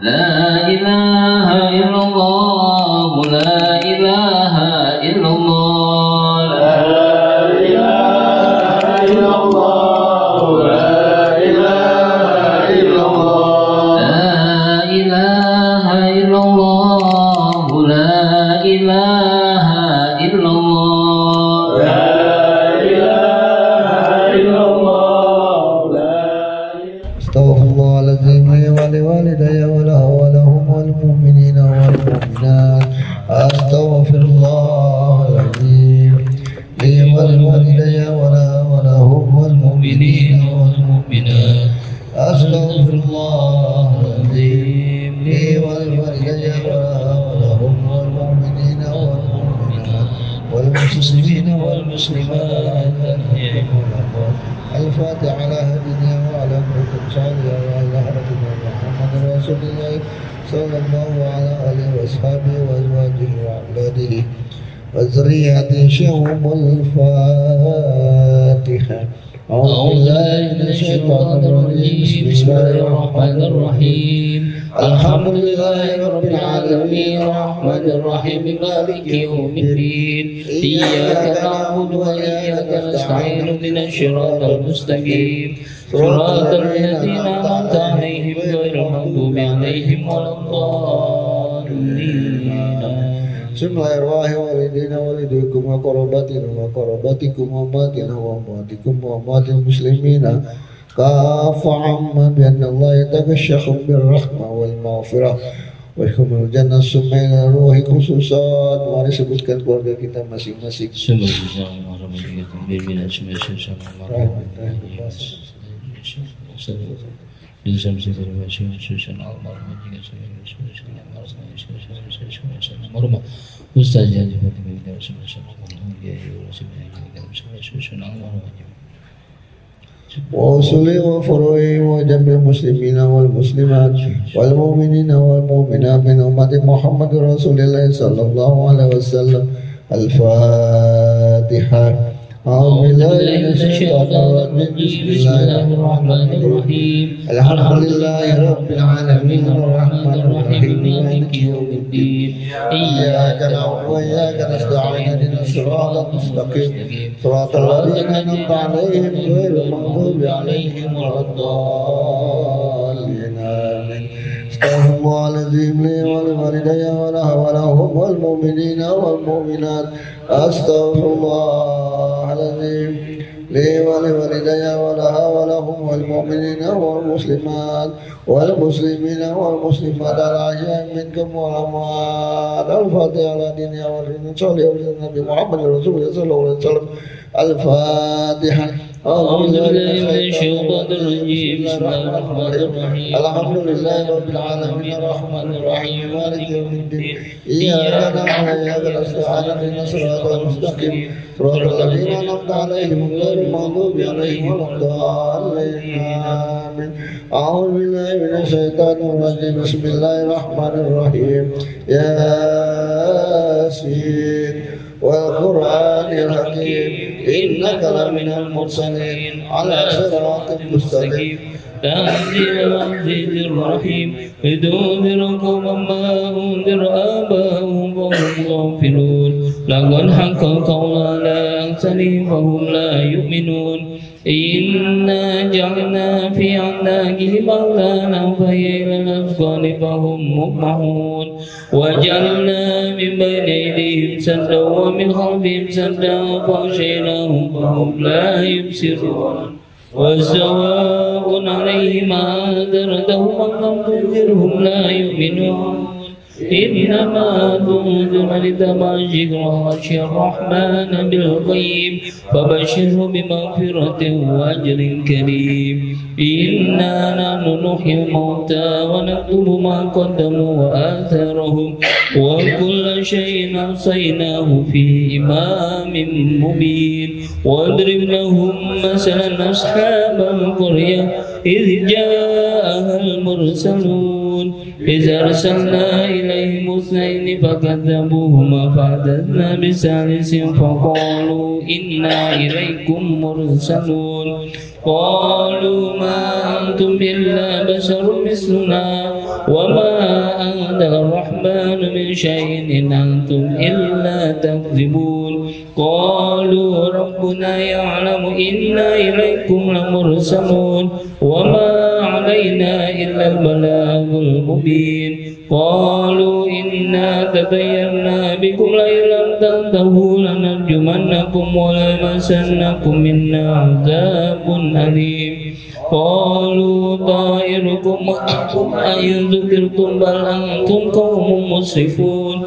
لا إله إلا الله لا إله إلا الله لا إله إلا الله لا إله إلا الله لا إله إلا الله لا إله إلا الله لا إله إلا الله استغفر الله العظيم لي ولوالدي وله ولهم والمؤمنين والمؤمنات استغفر الله العظيم لي ولوالدي ولهم والمؤمنين والمؤمنات استغفر الله العظيم لي ولوالدي ولهم والمؤمنين والمؤمنات والمسلمين والمسلمات الفاتحة على هدينا وعلى بركة صالحة وعلى هدينا محمد رسول الله صلى الله على آله وأصحابه وأزواجه وأولاده وذريته شهم الفاتحة أعوذ بالله من الشيطان الرجيم بسم الله الرحمن الرحيم الحمد لله رب العالمين الرحمن الرحيم مالك يوم الدين إياك نعبد وإياك نستعين اهدنا الصراط المستقيم صراط الذين أنعمت عليهم غير المغضوب عليهم ولا الضالين Bismillahirrahmanirrahim walidina walidikum wa qarabatina wa qarabatikum wa matina wa matikum wa matil muslimina kafa'amma bianna Allah yatagashakum birrahmah wal maghfirah wa yahkumul jannah summa ila ruhi khususan. Mari sebutkan keluarga kita masing-masing. وأصلي وفروعي وجميع المسلمين والمسلمات والمؤمنين والمؤمنات من أمة محمد رسول الله صلى الله عليه وسلم. الفاتحة. أعوذ بالله من الشيطان الرجيم بسم الله الرحمن الرحيم الحمد لله رب العالمين الرحمن الرحيم مالك يوم الدين إياك نعبد وإياك نستعين اهدنا الصراط المستقيم صراط الذين أنعمت عليهم غير المغضوب عليهم ولا الضالين آمين. استغفر الله العظيم لي ولوالدي ولهم والمؤمنين والمؤمنات استغفر الله العظيم لي ولوالدي ولهم والمؤمنين والمسلمات والمسلمين والمسلمات الأحياء منكم والأموات. الفاتحة على ديننا والرسول النبي محمد رسول الله صلى الله عليه وسلم. الفاتحة. أعوذ بالله من الشيطان الرجيم بسم الله الرحمن الرحيم الحمد لله رب العالمين الرحمن الرحيم مالك يوم الدين إياك نعبد وإياك نستعين اهدنا الصراط المستقيم صراط الذين أنعمت عليهم غير المغضوب عليهم ولا الضالين آمين. أعوذ بالله من الشيطان الرجيم بسم الله الرحمن الرحيم ياسين والقرآن الحكيم إنك لمن المرسلين على صراط مستقيم تنزيل العزيز الرحيم لتنذر قوما ما أنذر آباؤهم وهم غافلون لقد حق القول على أكثرهم وهم لا يؤمنون إنا جعلنا في أعناقهم أغلالا فهي إلى الأذقان فهم مقمحون وجعلنا من بين أيديهم سدا ومن خلفهم سدا فأغشيناهم فهم لا يبصرون وسواء عليهم أنذرتهم أم لم تنذرهم لا يؤمنون إنما تنذر لتبشر خشي الرحمن بالغيب فبشره بمغفرة وأجر كريم. إنا نحن نحيي الموتى ونكتب ما قدموا وآثارهم وكل شيء أحصيناه في إمام مبين. واضرب لهم مثلا أصحاب القرية إذ جاءها المرسلون إذ أرسلنا إليهم اثنين فكذبوهما فعززنا بثالث فقالوا إنا إليكم مرسلون قالوا ما أنتم إلا بشر مثلنا وما أنزل الرحمن من شيء إن أنتم إلا تكذبون قالوا ربنا يعلم إنا إليكم لمرسلون وما علينا إلا البلاغ المبين قالوا إنا تطيرنا بكم لئن لم تنتهوا لنرجمنكم وليمسنكم منا عذاب أليم قالوا طائركم معكم أئن ذكرتم بل أنتم قوم مسرفون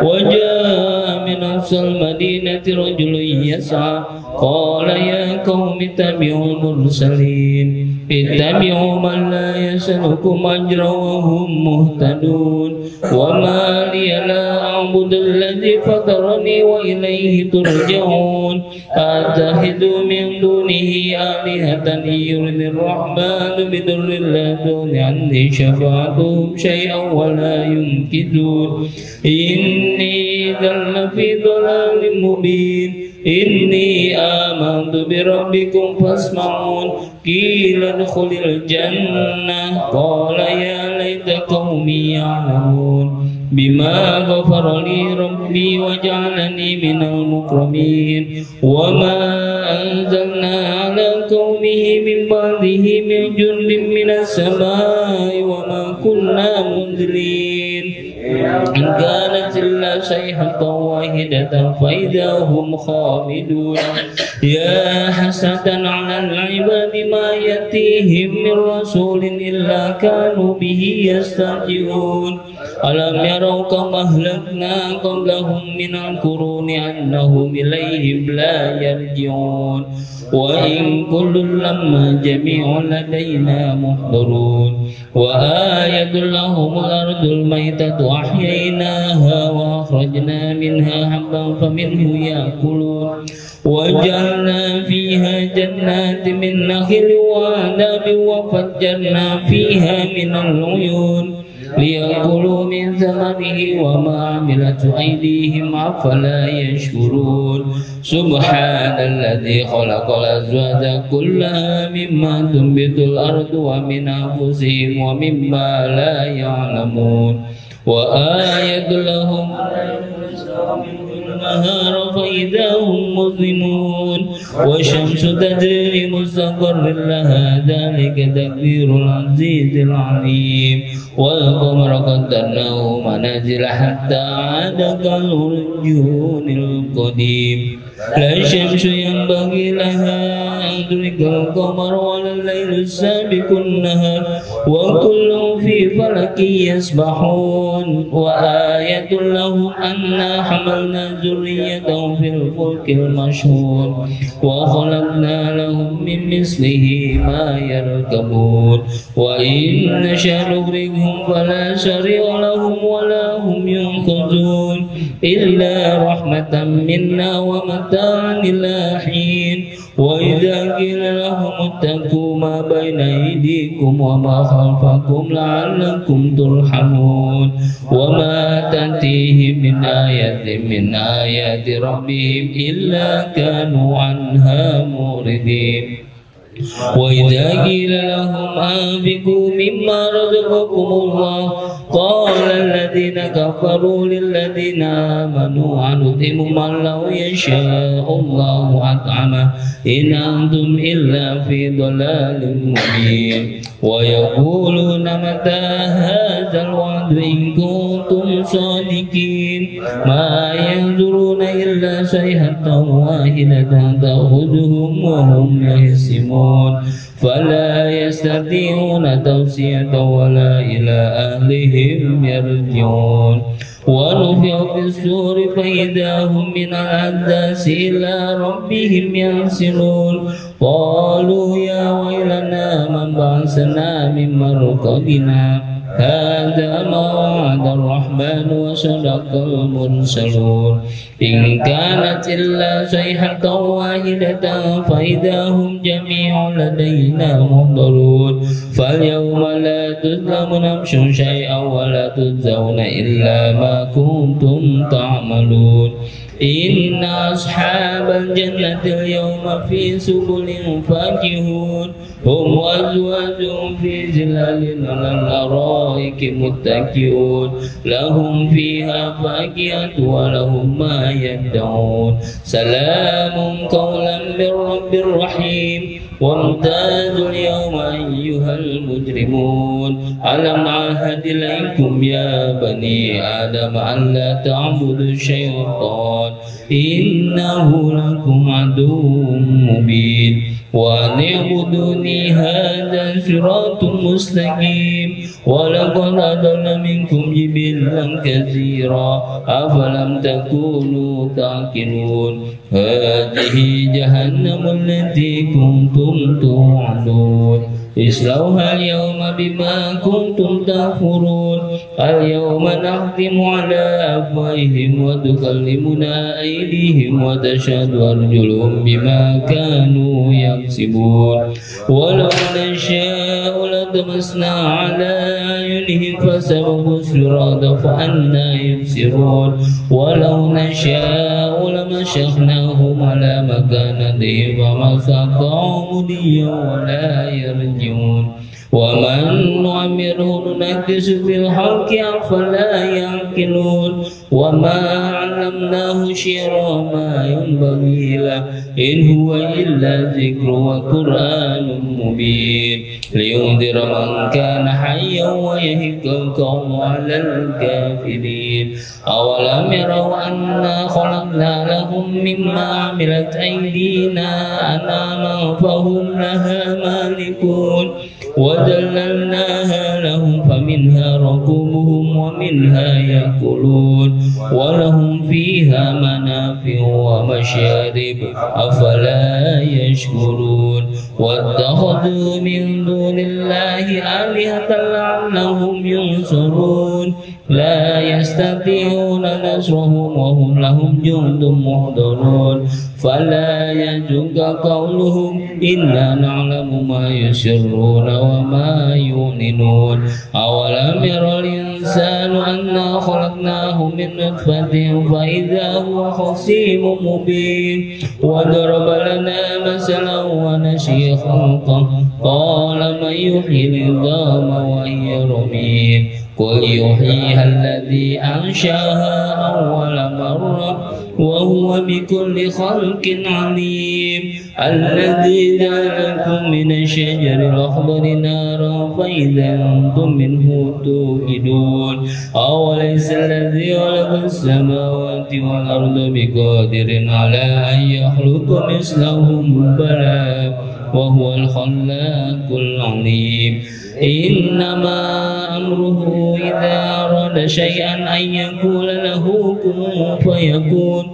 وجاء من أقصى المدينة رجل يسعى قال يا قوم اتبعوا المرسلين اتبعوا من لا يسألكم أجرا وهم مهتدون وما لي لا أعبد الذي فطرني وإليه ترجعون أتخذ من دونه آلهة يرد الرحمن بضر لا تغن عني شفاعتهم شيئا ولا ينقذون إني إذا لفي ضلال مبين إني آمنت بربكم فاسمعون قيل ادخل الجنة قال يا ليت قومي يعلمون بما غفر لي ربي وجعلني من المكرمين وما أنزلنا على قومه من بعده من جند من السماء وما كنا منزلين إن كانت إلا صيحة واحدة فإذا هم خامدون يا حسرة على العباد ما يأتيهم من رسول إلا كانوا به يستهزئون ألم يروا كم أهلكنا قبلهم من القرون أنهم إليهم لا يرجعون وإن كل لما جميع لدينا محضرون وآية لهم الأرض الميتة أحييناها وأخرجنا منها حبا فمنه يأكلون وجعلنا فيها جنات من نخل وأعناب وفجرنا فيها من العيون ليأكلوا من ثمره وما عملت أيديهم أفلا يشكرون سبحان الذي خلق الأزواج كلها مما تنبت الأرض ومن أنفسهم ومما لا يعلمون وآية لهم النهار فإذا هم مظلمون والشمس تجري لمستقر لها ذلك تقدير العزيز العليم والقمر قدرناه منازل حتى عاد كالعرجون القديم لا الشمس ينبغي لها أن تدرك القمر ولا الليل سابق النهار وكل في فلك يسبحون وآية لهم أنا حملنا ذريتهم في الفلك المشحون وخلقنا لهم من مثله ما يركبون وإن نشأ نغرقهم فلا شريع لهم ولا هم ينقذون إلا رحمة منا ومتاعا إلى حين وإذا قيل لهم اتقوا ما بين أيديكم وما خلفكم لعلكم ترحمون وما تأتيهم من آية من آيات ربهم إلا كانوا عنها معرضين وإذا قيل لهم أنفقوا مما رزقكم الله قال الذين كفروا للذين آمنوا أنطعم من لو يشاء الله أطعمه إن أنتم إلا في ضلال مبين ويقولون متى هذا الوعد إن كنتم صادقين ما ينظرون إلا صيحة واحدة تأخذهم وهم يهزمون فلا يستطيعون توصية ولا إلى أهلهم يرجعون ونفخ في الصور فإذا هم من الأحداث إلى ربهم ينسلون قالوا يا ويلنا من بعثنا من مرقدنا هذا ما وعد الرحمن وصدق المرسلون إن كانت إلا صيحة واحدة فإذا هم جميع لدينا محضرون فاليوم لا تظلم نفس شيئا ولا تجزون إلا ما كنتم تعملون إن أصحاب الجنة اليوم في سبل فاكهون هم وأزواجهم في ظلال على الأرائك متكئون لهم فيها فاكهة ولهم ما يدعون سلام قولا من رب رحيم وامتازوا اليوم أيها المجرمون ألم أعهد إليكم يا بني آدم ألا تعبدوا الشيطان إنه لكم عدو مبين وأن اعبدوني هذا صراط مستقيم ولقد أضل منكم جبلا كثيرا أفلم تكونوا تعقلون هذه جهنم التي كنتم توعدون اصلوها اليوم بما كنتم تكفرون اليوم نختم على أفواههم وتكلمنا أيديهم وتشهد أرجلهم بما كانوا يكسبون ولو نشاء لطمسنا على أعينهم فسبقوا الصراط فأنى يبصرون ولو نشاء لمسخناهم على مكانتهم فما استطاعوا مضيا ولا يرجعون ومن نعمره ننكس في الخلق أفلا يعقلون وما علمناه شعرا ما ينبغي له إن هو إلا ذكر وقرآن مبين لينذر من كان حيا ويهلك القوم على الكافرين أولم يروا أنا خلقنا لهم مما عملت أيدينا أنعاما فهم لها مالكون وذللناها لهم فمنها ركوبهم ومنها يأكلون ولهم فيها منافع ومشارب أفلا يشكرون واتخذوا من دون الله آلهة لعلهم ينصرون لا يستطيعون نصرهم وهم لهم جند محضرون فلا يحزنك قولهم إنا نعلم ما يسرون وما يعلنون أولم ير الإنسان أنا خلقناه من نطفة فإذا هو خصيم مبين وضرب لنا مثلا ونسي خلقه قال من يحيي العظام وهي رميم قل يحييها الذي أنشأها أول مرة وهو بكل خلق عليم الذي جعلكم من الشجر الأخضر نارا فإذا أنتم منه توقدون أوليس الذي خلق السماوات والأرض بقادر على أن يخلق مثلهم بلى وهو الخلاق العليم إنما أمره إذا أراد شيئا أن يقول له كن فيكون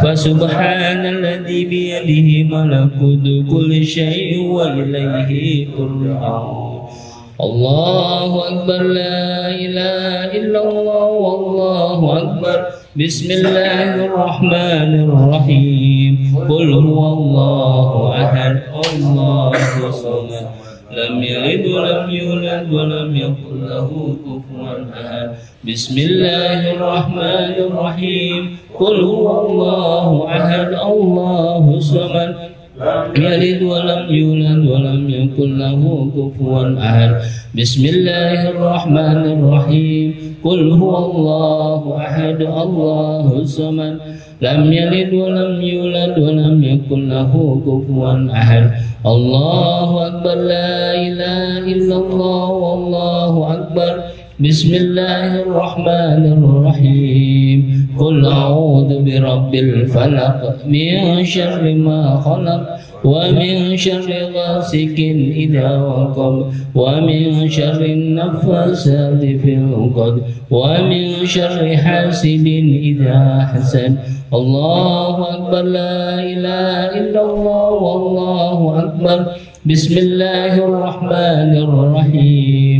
فسبحان الذي بيده ملكوت كل شيء وإليه ترجعون الله أكبر لا إله إلا الله والله أكبر بسم الله الرحمن الرحيم قل هو الله أحد الله الصمد لم يلد ولم يولد ولم يكن له كفوا أحد بسم الله الرحمن الرحيم قل هو الله أحد الله الصمد لم يلد ولم يولد ولم يكن له كفوا أحد بسم الله الرحمن الرحيم قل هو الله أحد الله الصمد لم يلد ولم يولد ولم يكن له كفوا أحد الله أكبر لا إله إلا الله والله أكبر بسم الله الرحمن الرحيم قل أعوذ برب الفلق من شر ما خلق ومن شر غاسق إذا وقب ومن شر النفاثات في العقد ومن شر حاسد إذا حسد الله أكبر لا إله إلا الله والله أكبر بسم الله الرحمن الرحيم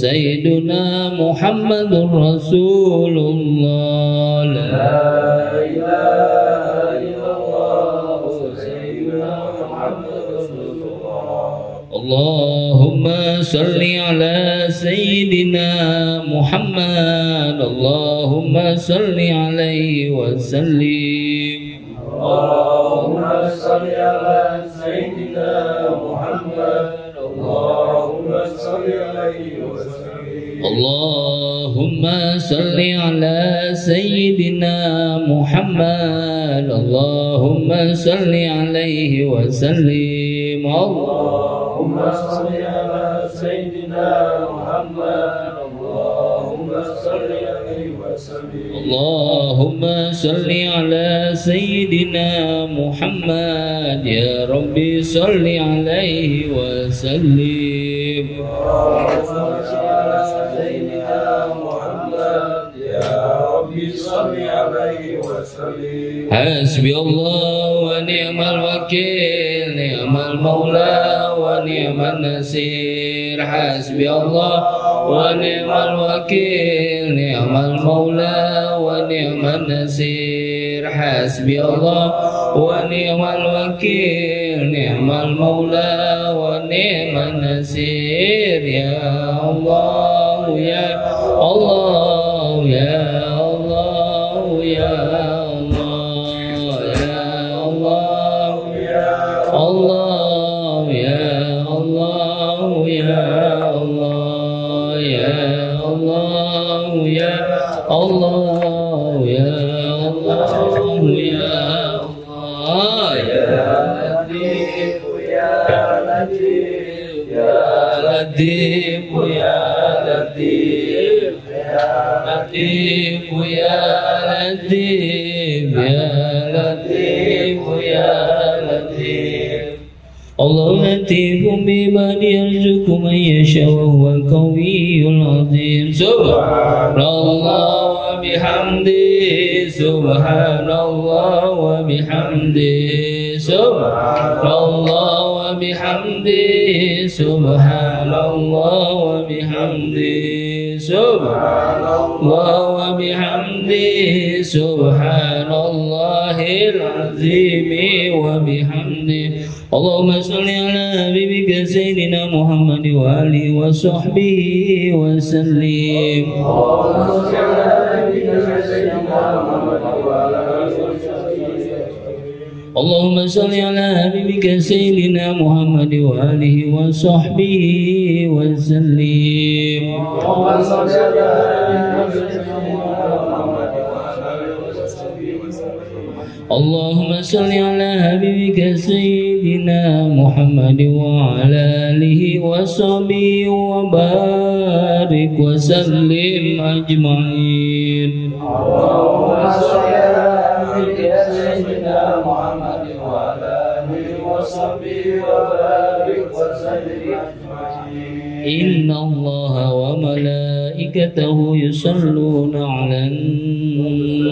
Sayyiduna Muhammadur Rasulullah. La ilaha illallah Sayyiduna Muhammadur Rasulullah. Allahumma salli ala Sayyidina Muhammad. Allahumma salli alaihi wa sallim. Allahumma salli ala Sayyidina Muhammad. Allahumma salli alaihi wa sallim. Allahumma salli ala Sayyidina Muhammad. Allahumma salli alaihi wa sallim. Allahumma salli ala Sayyidina Muhammad. Allahumma salli alaihi wa sallim. Allahumma salli ala Sayyidina Muhammad. Ya Rabbi salli alaihi wa sallim. Hasbi Allah wa ni'mal wakil, ni'mal maula wa ni'mal nasir. Hasbi Allah wa ni'mal wakil, ni'mal maula wa ni'mal nasir. Hasbi Allah wa ni'mal wakil, ni'mal maula wa ni'mal nasir. Ya Allah, ya Allah, ya Allah, ya Latif ya Latif, Latif ya Latif, ya Latif ya Latif. Allah latifun bibadi yarzuqu man yasha wa huwal qawiyyul azim. Subhanallah wa bihamdihi, subhanallah wa bihamdihi, subhanallah wa bihamdihi, subhanallah wa bihamdihi, subhanallah wa bihamdihi, subhanallahil azim wa bihamdihi. Allahumma salli ala habibika Sayyidina Muhammad wa alihi wa sahbihi wa sallim. Allahumma salli ala habibika Sayyidina Muhammad wa alihi wa sahbihi wa sallim. Allahumma salli ala Allahumma salli ala habibika Sayyidina Muhammad wa ala alihi wa sahbihi wa barik wa sallim ajma'in. Allahumma salli ala habibika Sayyidina Muhammad wa ala alihi wa sahbihi wa barik wa sallim ajma'in. Inna Allaha wa malaikatahu yusalluna 'alan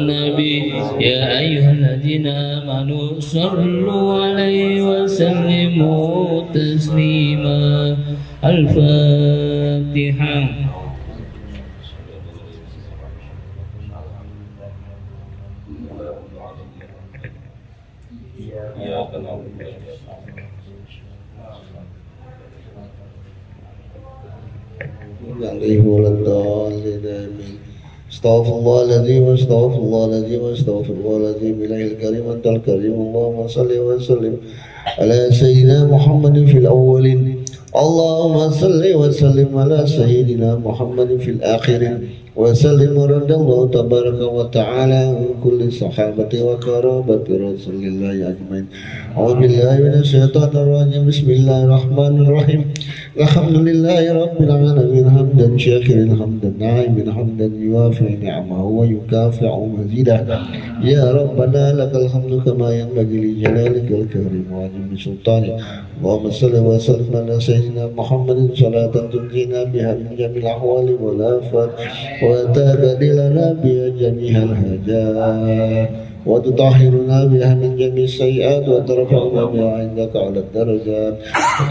nabi ya ayyuhalladzina amanu sallu 'alaihi wa sallimu taslima. Al-Fatihah. استغفر الله العظيم استغفر الله العظيم استغفر الله العظيم إلهي الكريم أنت الكريم اللهم صل وسلم على سيدنا محمد في الأولين اللهم صل وسلم على سيدنا محمد في الآخرين وسلم ورد الله تبارك وتعالى عن كل صحابة وكرامة رسول الله أجمعين. أعوذ بالله من الشيطان الرجيم. بسم الله الرحمن الرحيم. الحمد لله رب العالمين حمدا شاكرا حمدا ناعما حمدا يوافي نعمه ويكافئ مزيدا. يا ربنا لك الحمد كما ينبغي لجلالك الكريم وعظيم سلطانك. اللهم صل وسلم على سيدنا محمد صلاة تنجينا بها من جميع الأحوال والآفات وتبدل لنا بها جميع الحاجات وتطهرنا بها من جميع السيئات وترفعنا بها عندك على الدرجات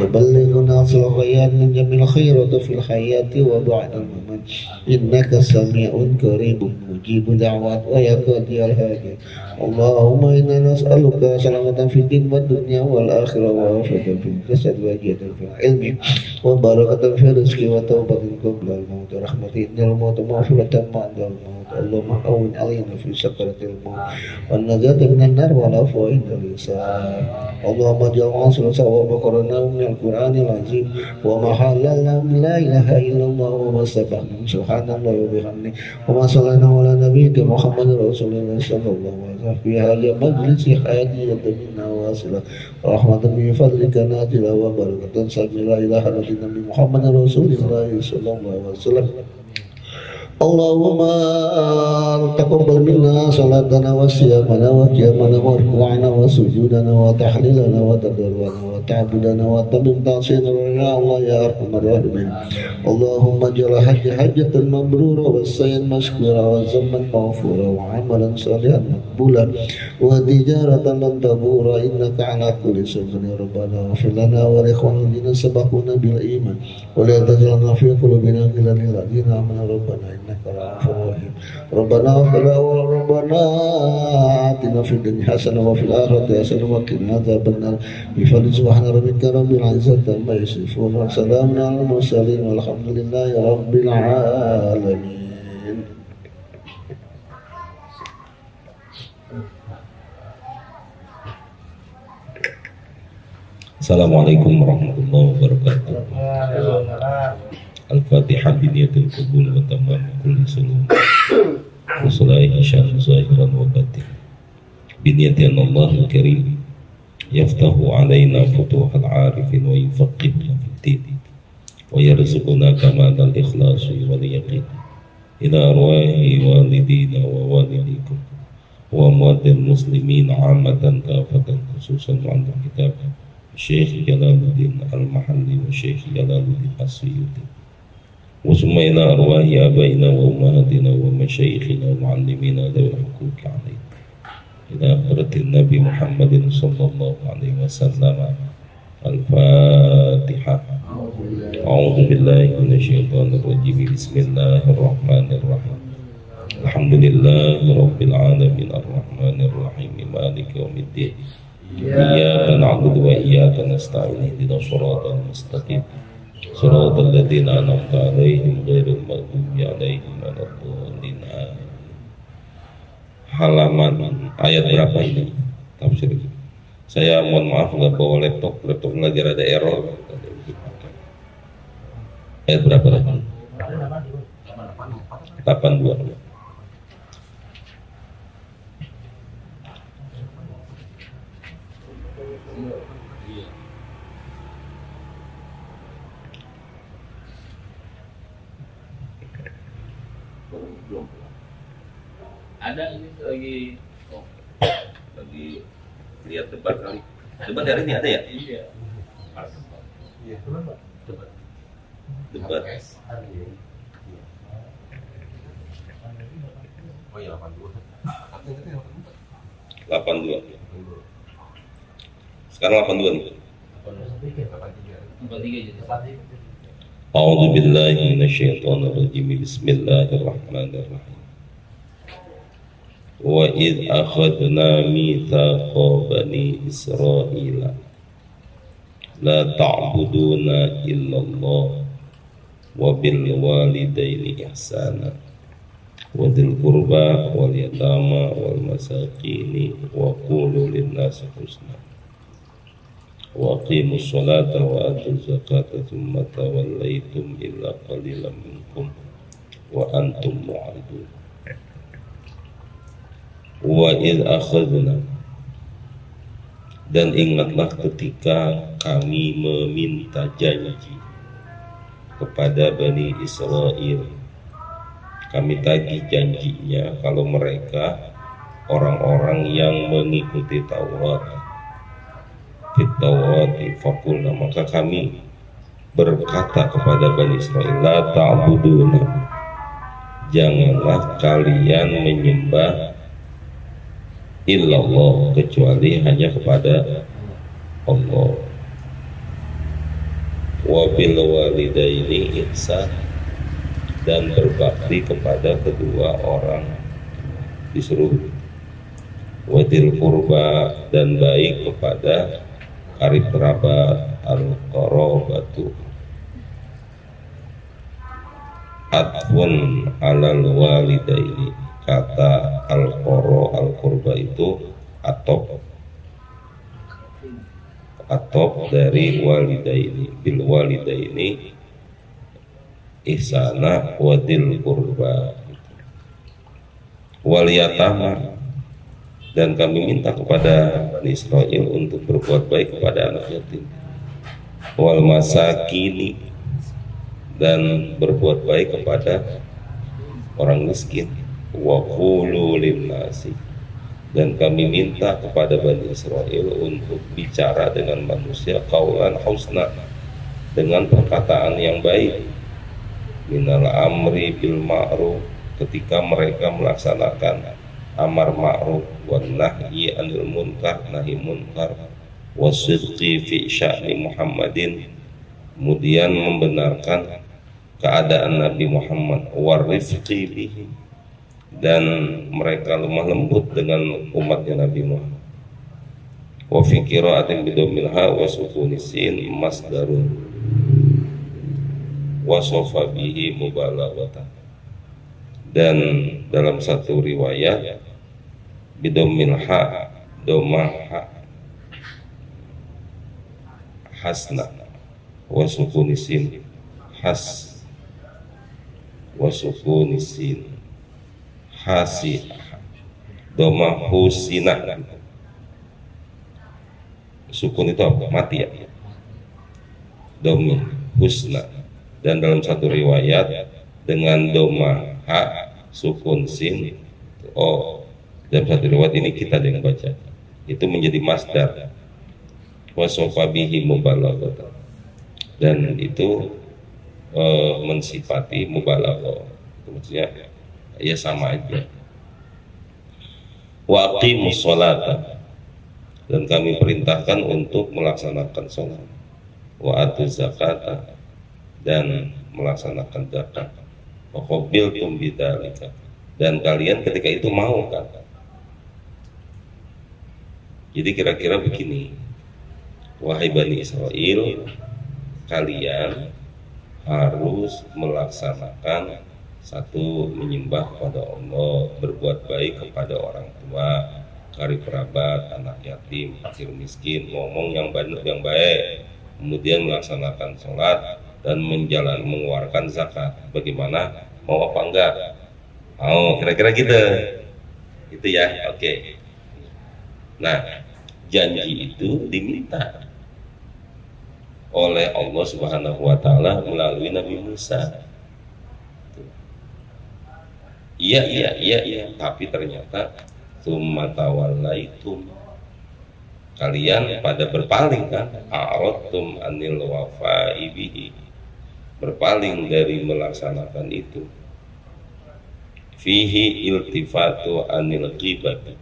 وتبلغنا أصل الخيرات من جميع الخيرات في الحياة وبعد الممات إنك سميع قريب مجيب دعوات ويا قاضي الحاجات. اللهم إنا نسألك سلامة في الدين والدنيا والآخرة وعافية في الجسد وجهة في العلم وبركة في الرزق وتوبة قبل الموت ورحمة عند الموت ومغفرة بعد الموت. اللهم هون علينا في سكرة الموت والنجاة من النار والعفو عند الحساب. اللهم اجعل عاصر ثواب قرنا من القرآن العظيم وما حللنا من لا إله إلا الله وما سبحنا سبحان الله وبحمده وما صلينا على نبيك محمد رسول الله صلى الله عليه وسلم في هذا المجلس حياتية منا واصلة رحمة من فضلك نازلة وبركة سبيلا إلى حضرة النبي محمد رسول الله صلى الله عليه وسلم. اللهم تقبل منا صلاتنا وصيامنا وقيامنا وركوعنا وسجودنا وتحليلنا وتضرعنا وتعبدنا وتمم تعصينا يا الله يا ارحم الراحمين. اللهم اجعل حجة مبرورة والسعي مشكورة وذنبا مغفورا وعملا صالحا مقبولا وتجارة لن تبور انك على كل شيء قدير. ربنا اغفر لنا ولاخواننا الذين سبقونا بالايمان ولا تجعلنا في قلوبنا غلا للذين امنوا ربنا إنك رؤوف رحيم. ربنا اغفر ربنا آتنا في الدنيا حسنة وفي الآخرة حسنة وقنا عذاب النار بفضل سبحان ربك رب العزة عما يصفون وسلام على المرسلين والحمد لله رب العالمين. Assalamualaikum warahmatullahi wabarakatuh. Al-Fatihah biniyatil qubul wa tamam kulli sulum wa salahi syam zahiran wa batin biniyati Allahul Karim yaftahu alaina futuhal arifin wa yufaqqihna fid din wa yarzuquna kamalal ikhlasi wal yaqin ila arwahi walidina wa walidikum wa amwatil muslimin ammatan kafatan khususan ma'al kitab Syekh Jalaluddin Al-Mahalli wa Syekh Jalaluddin As-Suyuti وثم إلى أرواح آبائنا وأمهاتنا ومشايخنا ومعلمينا ذوي الحقوق علينا إلى حضرة النبي محمد صلى الله عليه وسلم. الفاتحة. أعوذ بالله من الشيطان الرجيم. بسم الله الرحمن الرحيم. الحمد لله رب العالمين الرحمن الرحيم مالك يوم الدين إياك نعبد وإياك نستعين اهدنا الصراط المستقيم صراط الذين أنعمت عليهم غير المغضوب عليهم ولا الضالين. Halaman ayat berapa ini? Tafsir. Saya mohon maaf nggak bawa laptop lagi ada error. Ayat berapa? 82. Ada ini lagi lihat debat kali. Debat hari ini ada ya? Iya. Debat. Oh iya 82. Sekarang 82 nih. 83. A'udzu billahi minasyaitonir rajim. Bismillahirrahmanirrahim. Wa idh akhadna mitsaqa bani Israila la ta'buduna illallah wa bil walidaini ihsana wa dzil qurba wal yatama wal masakin wa qulu lin nasi husna wa aqimus salata wa atuz zakata thumma tawallaytum illa qalilan minkum wa antum mu'ridun. Wa id akhadna, dan ingatlah ketika kami meminta janji kepada Bani Israel. Kami tagih janjinya kalau mereka orang-orang yang mengikuti Taurat, fakulna, maka kami berkata kepada Bani Israel, la ta'buduna, janganlah kalian menyembah illallah, kecuali hanya kepada Allah. Wa bil walidaini ihsan, dan berbakti kepada kedua orang disuruh. Wadil qurba, dan baik kepada karib kerabat, al-qarabatu atfun alal walidaini, kata al-qurba itu atop dari walidaini, bil walidaini ihsana wadil qurba wal yatama, dan kami minta kepada Bani Israel untuk berbuat baik kepada anak yatim, wal masakini, dan berbuat baik kepada orang miskin, wa qulu linnasi, dan kami minta kepada Bani Israel untuk bicara dengan manusia qaulan husna, dengan perkataan yang baik, minal amri bil ma'ruf, ketika mereka melaksanakan amar ma'ruf, wan nahyi anil munkar, nahi munkar, wasidqi fi sya'ni Muhammadin, kemudian membenarkan keadaan Nabi Muhammad, warifqi bihi, dan mereka lemah lembut dengan umatnya Nabi Muhammad. Wa fi qira'atin bidomil ha wa sukunis sin masdarun wa sofa bihi mubalaghatan, dan dalam satu riwayat bidomil ha, domah ha, hasna, wa sukunisin has, wa sukunisin hasi, domah husina. Sukun itu apa? Mati ya, domi husna. Dan dalam satu riwayat dengan domah ha, sukun sin oh, dalam satu riwayat ini kita yang baca itu menjadi masdar wasofa bihi mubalaghah, dan itu mensifati mubalaghah, maksudnya ya sama aja. Wa aqimus sholata, dan kami perintahkan untuk melaksanakan sholat. Wa atuz zakata, dan melaksanakan zakat. Wa qabiltum bidzalika, dan kalian ketika itu mau kan. Jadi kira-kira begini, wahai Bani Israel, kalian harus melaksanakan satu, menyembah kepada Allah, berbuat baik kepada orang tua, karib kerabat, anak yatim, fakir miskin, ngomong yang baik, kemudian melaksanakan sholat dan mengeluarkan zakat. Bagaimana? Mau apa enggak? Mau, kira-kira gitu. Itu ya, oke. Nah, janji itu diminta oleh Allah Subhanahu wa taala melalui Nabi Musa. Iya, tapi ternyata tsumma tawallaitum, kalian pada berpaling kan, a'radtum anil wafa'i bihi, berpaling dari melaksanakan itu. Fihi iltifatu anil ghibati,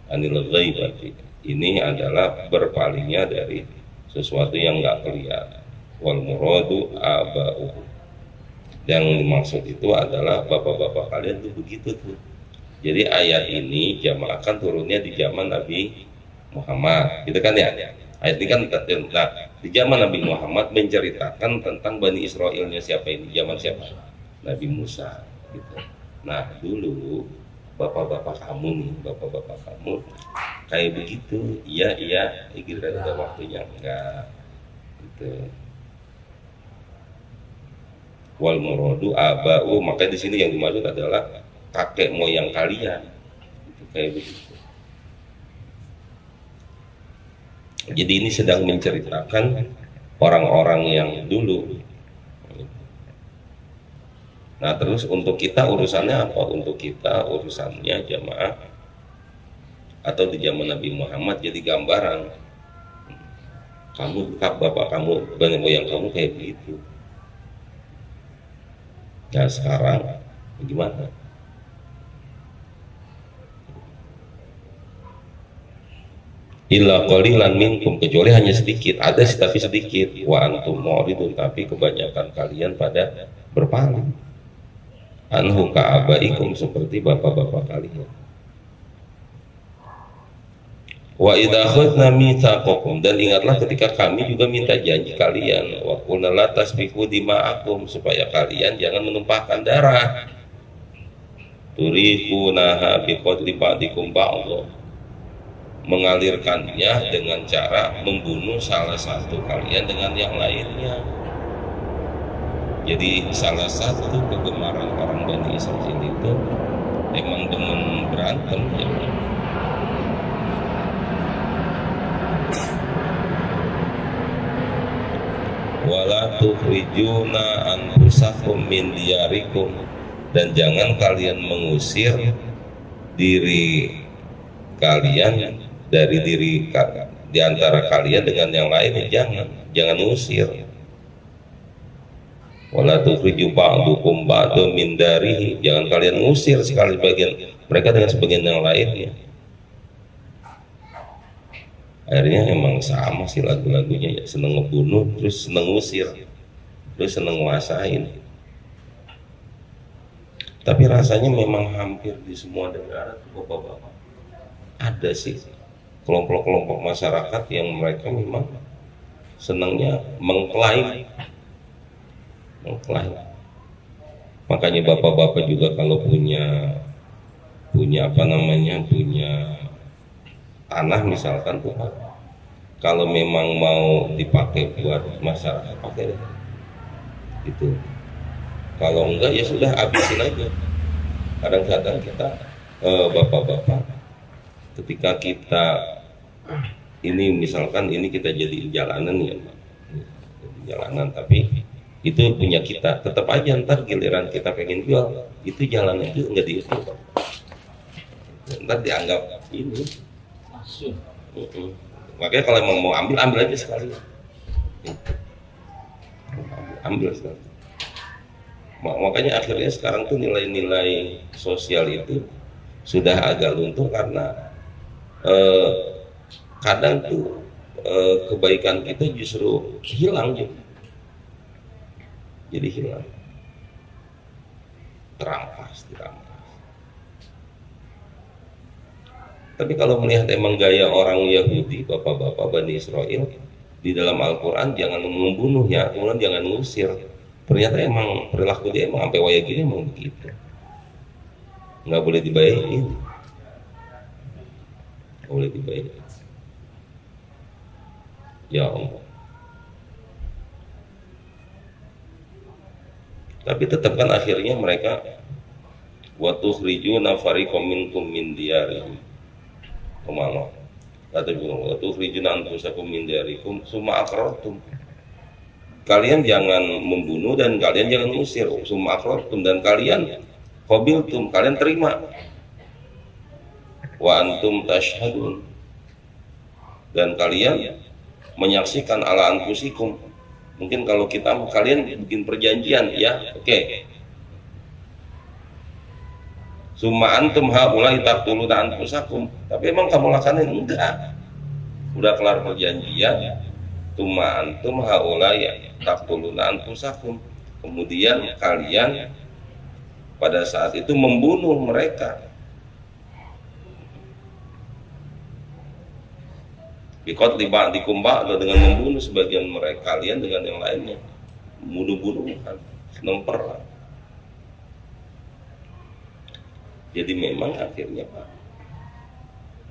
anil ghaibati, ini adalah berpalingnya dari sesuatu yang enggak kelihatan. Wal muradu aba'uhu, yang dimaksud itu adalah bapak-bapak kalian tuh begitu tuh. Jadi ayat ini jamaah kan turunnya di zaman Nabi Muhammad, gitu kan ya? Ayat ini kan di zaman Nabi Muhammad menceritakan tentang Bani Israelnya siapa ini, zaman siapa? Nabi Musa, gitu. Nah dulu bapak-bapak kamu nih, bapak-bapak kamu kayak begitu, iya, kira-kira ada waktunya enggak, gitu. wal muradu aba'u, maka di sini yang dimaksud adalah kakek moyang kalian. Kayak begitu. Jadi ini sedang menceritakan orang-orang yang dulu. Nah terus untuk kita urusannya apa? Untuk kita urusannya jamaah atau di zaman Nabi Muhammad jadi gambaran. Kamu bapak kamu, banyak moyang kamu kayak begitu. Nah sekarang bagaimana? Illa qalilan minkum, kecuali hanya sedikit, ada sih tapi sedikit. Wa antum mu'ridun, tapi kebanyakan kalian pada berpaling. Anhu ka'abaikum, seperti bapak-bapak kalian. Wa idza akhadna mitsaqakum, dan ingatlah ketika kami juga minta janji kalian, wa qulna la tasfiku dima'akum, supaya kalian jangan menumpahkan darah. Turiqunaha biqatli ba'dikum ba'dha, mengalirkannya dengan cara membunuh salah satu kalian dengan yang lainnya. Jadi salah satu kegemaran orang Bani Israil itu emang demen berantem ya. Wala tukhrijuna anfusakum min diyarikum, dan jangan kalian mengusir diri kalian dari diri di antara kalian dengan yang lain, jangan usir. Wala tukhriju ba'dukum ba'du min darihi, jangan kalian ngusir sekali bagian mereka dengan sebagian yang lainnya. Akhirnya emang sama sih lagu-lagunya ya, seneng ngebunuh, terus seneng ngusir, terus seneng nguasain. Tapi rasanya memang hampir di semua negara tuh bapak-bapak ada sih kelompok-kelompok masyarakat yang mereka memang senangnya mengklaim. Makanya bapak-bapak juga kalau punya apa namanya, punya tanah misalkan tuh, kalau memang mau dipakai buat masyarakat pakai deh. Gitu. Kalau enggak ya sudah habisin aja. Kadang-kadang kita bapak-bapak ketika kita ini misalkan ini kita jadi jalanan ya, jalanan, tapi itu punya kita, tetap aja ntar giliran kita pengen jual itu jalan itu nggak dihitung, ntar dianggap ini masuk. Makanya kalau emang mau ambil aja sekali, ambil sekali. Makanya akhirnya sekarang tuh nilai-nilai sosial itu sudah agak luntur karena kadang tuh kebaikan kita justru hilang gitu. Jadi hilang, terampas. Tapi kalau melihat emang gaya orang Yahudi, bapak-bapak Bani Israil di dalam Al-Quran, jangan membunuh ya, kemudian jangan ngusir. Ternyata emang perilaku dia emang sampai waya gini emang begitu, nggak boleh dibayarin, nggak boleh dibayarin. Ya Allah. Tapi tetap kan akhirnya mereka wa tukhrijuna fariqam minkum min diyarihim. Kemana? Kata bilang wa tukhrijuna anfusakum min diyarikum summa aqrartum. Kalian jangan membunuh dan kalian jangan mengusir, summa aqrartum, dan kalian qabiltum, kalian terima. Wa antum tashhadun, dan kalian menyaksikan ala anfusikum. Mungkin kalau kita kalian bikin perjanjian ya, oke. Summa antum haulai taqtuluna anfusakum, tapi emang kamu laksanain enggak? Udah kelar perjanjian, summa antum haulai taqtuluna anfusakum, kemudian kalian pada saat itu membunuh mereka. Bikot libat dikumbak dengan membunuh sebagian mereka, kalian dengan yang lainnya, bunuh-bunuh kan, seneng perang. Jadi memang akhirnya Pak,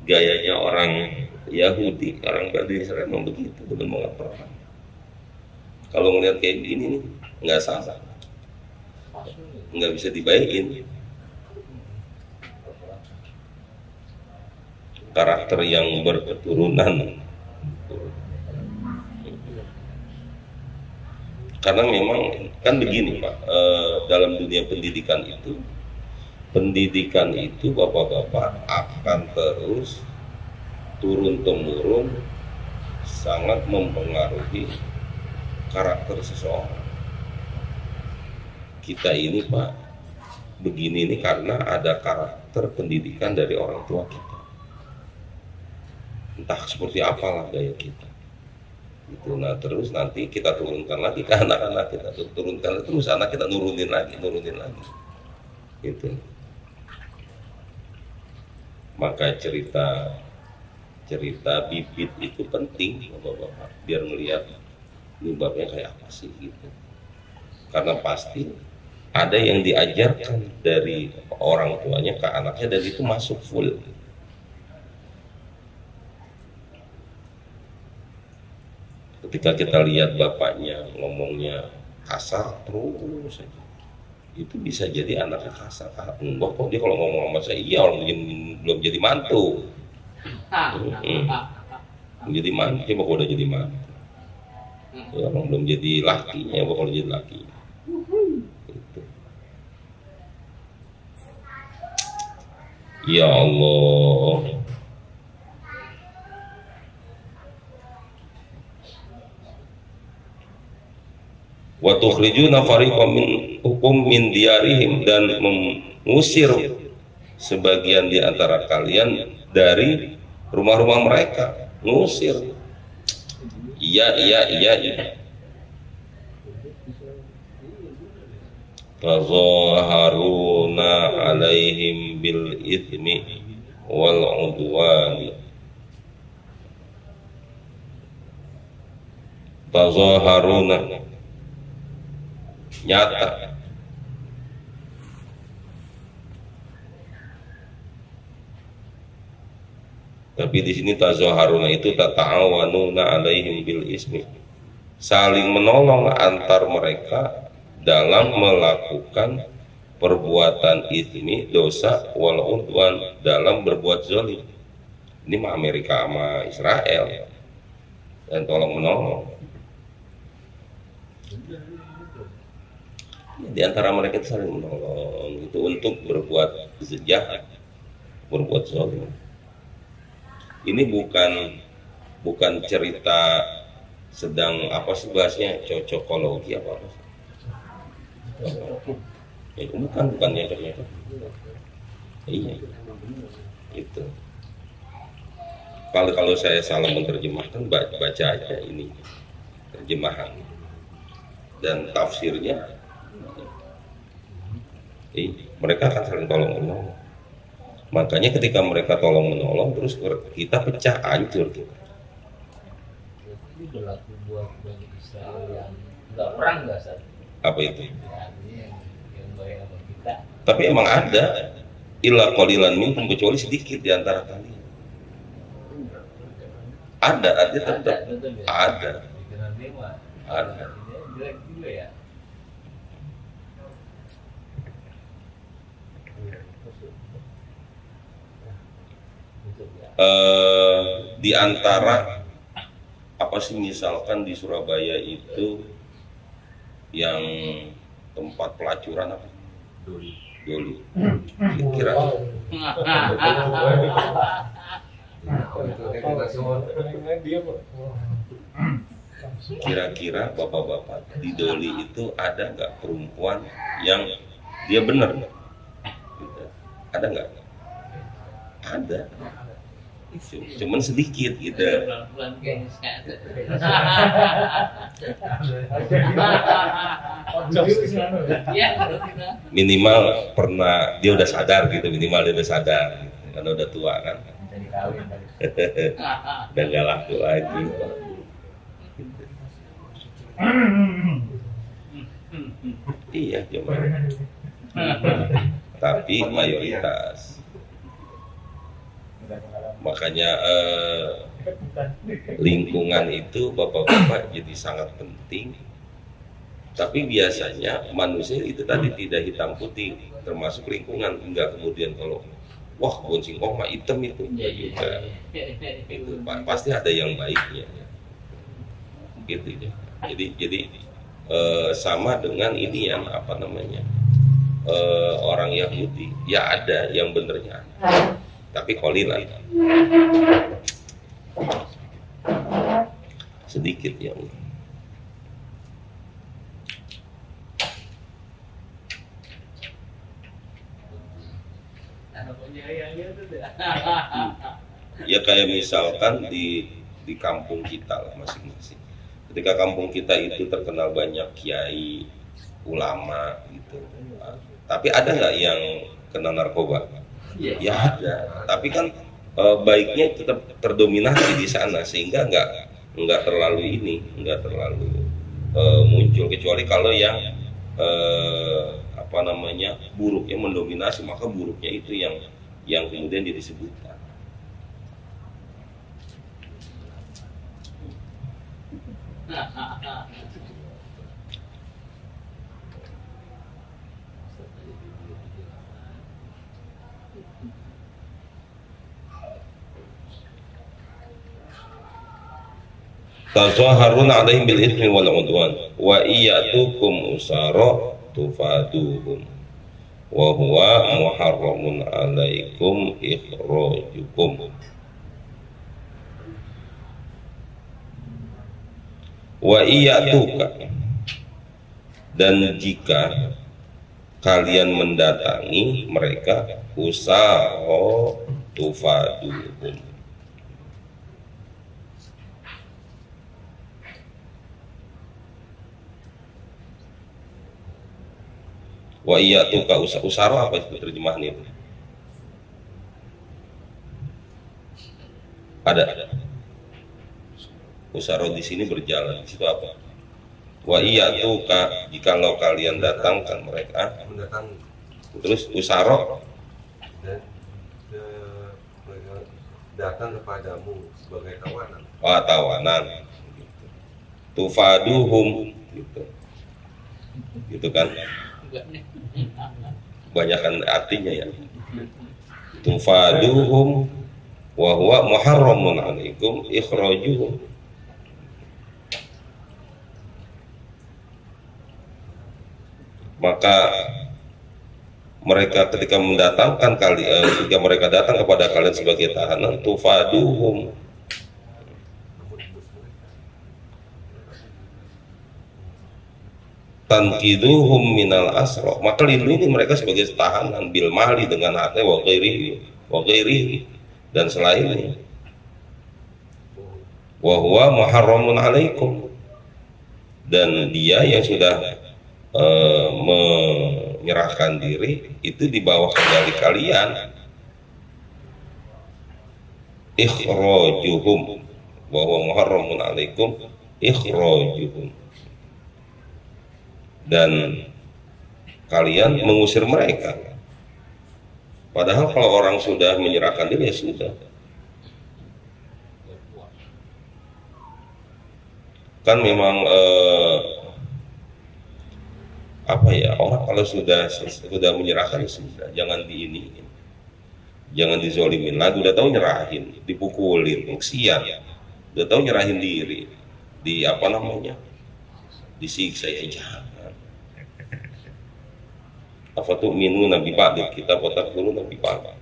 gayanya orang Yahudi, orang Bani Israil memang begitu, dengan mengat perang. Kalau melihat kayak gini nih, nggak salah. nggak bisa dibaikin. Karakter yang berketurunan. Karena memang kan begini Pak, dalam dunia pendidikan itu bapak-bapak akan terus turun-temurun sangat mempengaruhi karakter seseorang. Kita ini Pak begini ini karena ada karakter pendidikan dari orang tua kita. Entah seperti apalah gaya kita. Itu nah terus nanti kita turunkan lagi ke anak-anak kita, turunkan terus anak kita nurunin lagi. Gitu. Maka cerita bibit itu penting bapak-bapak biar melihat ini babnya kayak apa sih gitu. Karena pasti ada yang diajarkan dari orang tuanya ke anaknya dan itu masuk full. Ketika kita lihat bapaknya ngomongnya kasar terus saja, itu bisa jadi anaknya kasar. Enggak kok dia kalau ngomong sama saya, iya orang belum jadi mantu. Jadi mantu, coba kalau udah jadi mantu. Ya, orang belum jadi lakinya, coba kalau jadi laki. Gitu. Ya Allah. Wa tukhrijuna fariqam minkum min diyarihim, dan mengusir sebagian di antara kalian dari rumah-rumah mereka, ngusir. Iya. Tazaharuna alaihim bil itsmi wal udwani. Tazaharuna nyata. Tapi di sini tazaharuna itu tata'awanuna alaihim bil ismi, saling menolong antar mereka dalam melakukan perbuatan ismi, dosa, wal udwan, dalam berbuat zalim. Ini mah Amerika sama Israel dan tolong menolong. Di antara mereka itu saling menolong itu untuk berbuat jahat, berbuat zalim. Ini bukan cerita sedang apa sih bahasnya, cocokologi apa sih? Ya, bukan nyocok. Iya. Itu. Kalau saya salah menerjemahkan, baca aja ini terjemahan dan tafsirnya. Mereka akan saling tolong menolong. Makanya ketika mereka tolong menolong, terus kita pecah, hancur kita. Ini berlaku buat Bani Israel yang nggak perang nggak saat? Apa itu? Yang bayang sama kita. Tapi emang ada illa qalilan minhum, kecuali sedikit di antara kalian. Ada tetap ada. Ada. Jelek juga ya. Di antara apa sih, misalkan di Surabaya itu yang tempat pelacuran apa? Doli. Kira-kira bapak-bapak di Doli itu ada nggak perempuan yang dia benar? Ada nggak? Ada. Cuman sedikit gitu. Minimal pernah dia udah sadar gitu, minimal dia udah sadar gitu. Karena udah tua kan. Udah gak laku lagi. Iya cuma. Tapi mayoritas. Makanya lingkungan itu bapak-bapak jadi sangat penting Tapi biasanya manusia itu tadi tidak hitam putih, termasuk lingkungan, hingga kemudian kalau wah pohon singkong mah hitam itu enggak juga. Itu pasti ada yang baiknya. Gitu ya. Jadi sama dengan ini yang apa namanya? Orang Yahudi, ya ada yang benernya, tapi qalilan, sedikit yang ya kayak misalkan di kampung kita lah masing-masing. Ketika kampung kita itu terkenal banyak kiai, ulama gitu. Tapi ada nggak yang kena narkoba? Ya ada. Tapi kan baiknya tetap terdominasi di sana sehingga nggak terlalu nggak terlalu muncul, kecuali kalau yang apa namanya buruknya mendominasi, maka buruknya itu yang kemudian disebutkan. Tazaharun alaihim bil ithmi wal udwan wa iyatukum usara tufaduhum wa huwa muharramun alaikum ikhrajukum wa iyatuka, dan jika kalian mendatangi mereka usara tufaduhum, wa iyatuka usara apa itu terjemahannya? Ada usara di sini berjalan, di situ apa? Wa iyatuka, jikalau kalian datangkan mereka, mendatangi, terus usara dan mereka datang kepadamu sebagai tawanan. Tawanan gitu. Tufaduhum gitu kan, kebanyakan artinya ya. Tufaduhum wa huwa muharramun alaikum ikhrajuhum, maka mereka ketika mendatangkan ketika mereka datang kepada kalian sebagai tahanan, tufaduhum, tankiduhum minal asra, maka lindungi mereka sebagai tahanan bil mali, dengan harta, wa ghairihi dan selainnya, wa huwa muharramun alaikum, dan dia yang sudah menyerahkan diri itu di bawah kendali kalian. Ikhrajuhum wa huwa muharramun alaikum ikhrajuhum, dan kalian mengusir mereka. Padahal kalau orang sudah menyerahkan diri ya sudah. Kan memang apa ya, orang kalau sudah menyerahkan sudah, jangan diiniin, jangan dizolimin lagi. Udah tahu nyerahin, dipukulin, kesian, udah tahu nyerahin diri, di apa namanya, disiksa, ya jangan. Afatu'minu nabi ba'd kita watakfuru nabi ba'd.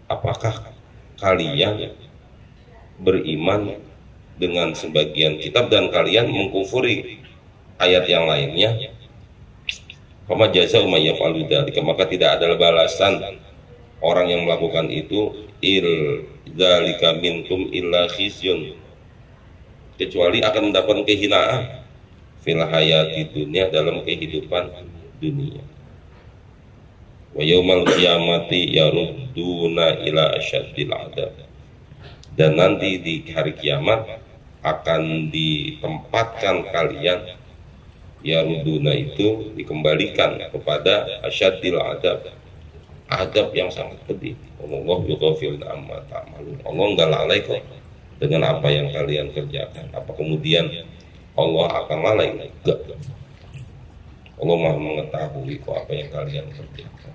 Apakah kalian beriman dengan sebagian kitab dan kalian mengkufuri ayat yang lainnya? Fama jazaa'u may yaf'alu dzalika, maka tidak ada balasan orang yang melakukan itu dzalika minkum illa khizyun, kecuali akan mendapat kehinaan fil hayati dunia, dalam kehidupan dunia. Wa yaumal qiyamati yarudduna ila asyaddil adab, dan nanti di hari kiamat akan ditempatkan kalian, yaruduna itu dikembalikan kepada asyadil adab, adab yang sangat pedih. Allah yughafilun amma ta'malun, Allah enggak lalai kok dengan apa yang kalian kerjakan. Apa kemudian Allah akan lalai? Enggak. Allah Maha mengetahui kok apa yang kalian kerjakan.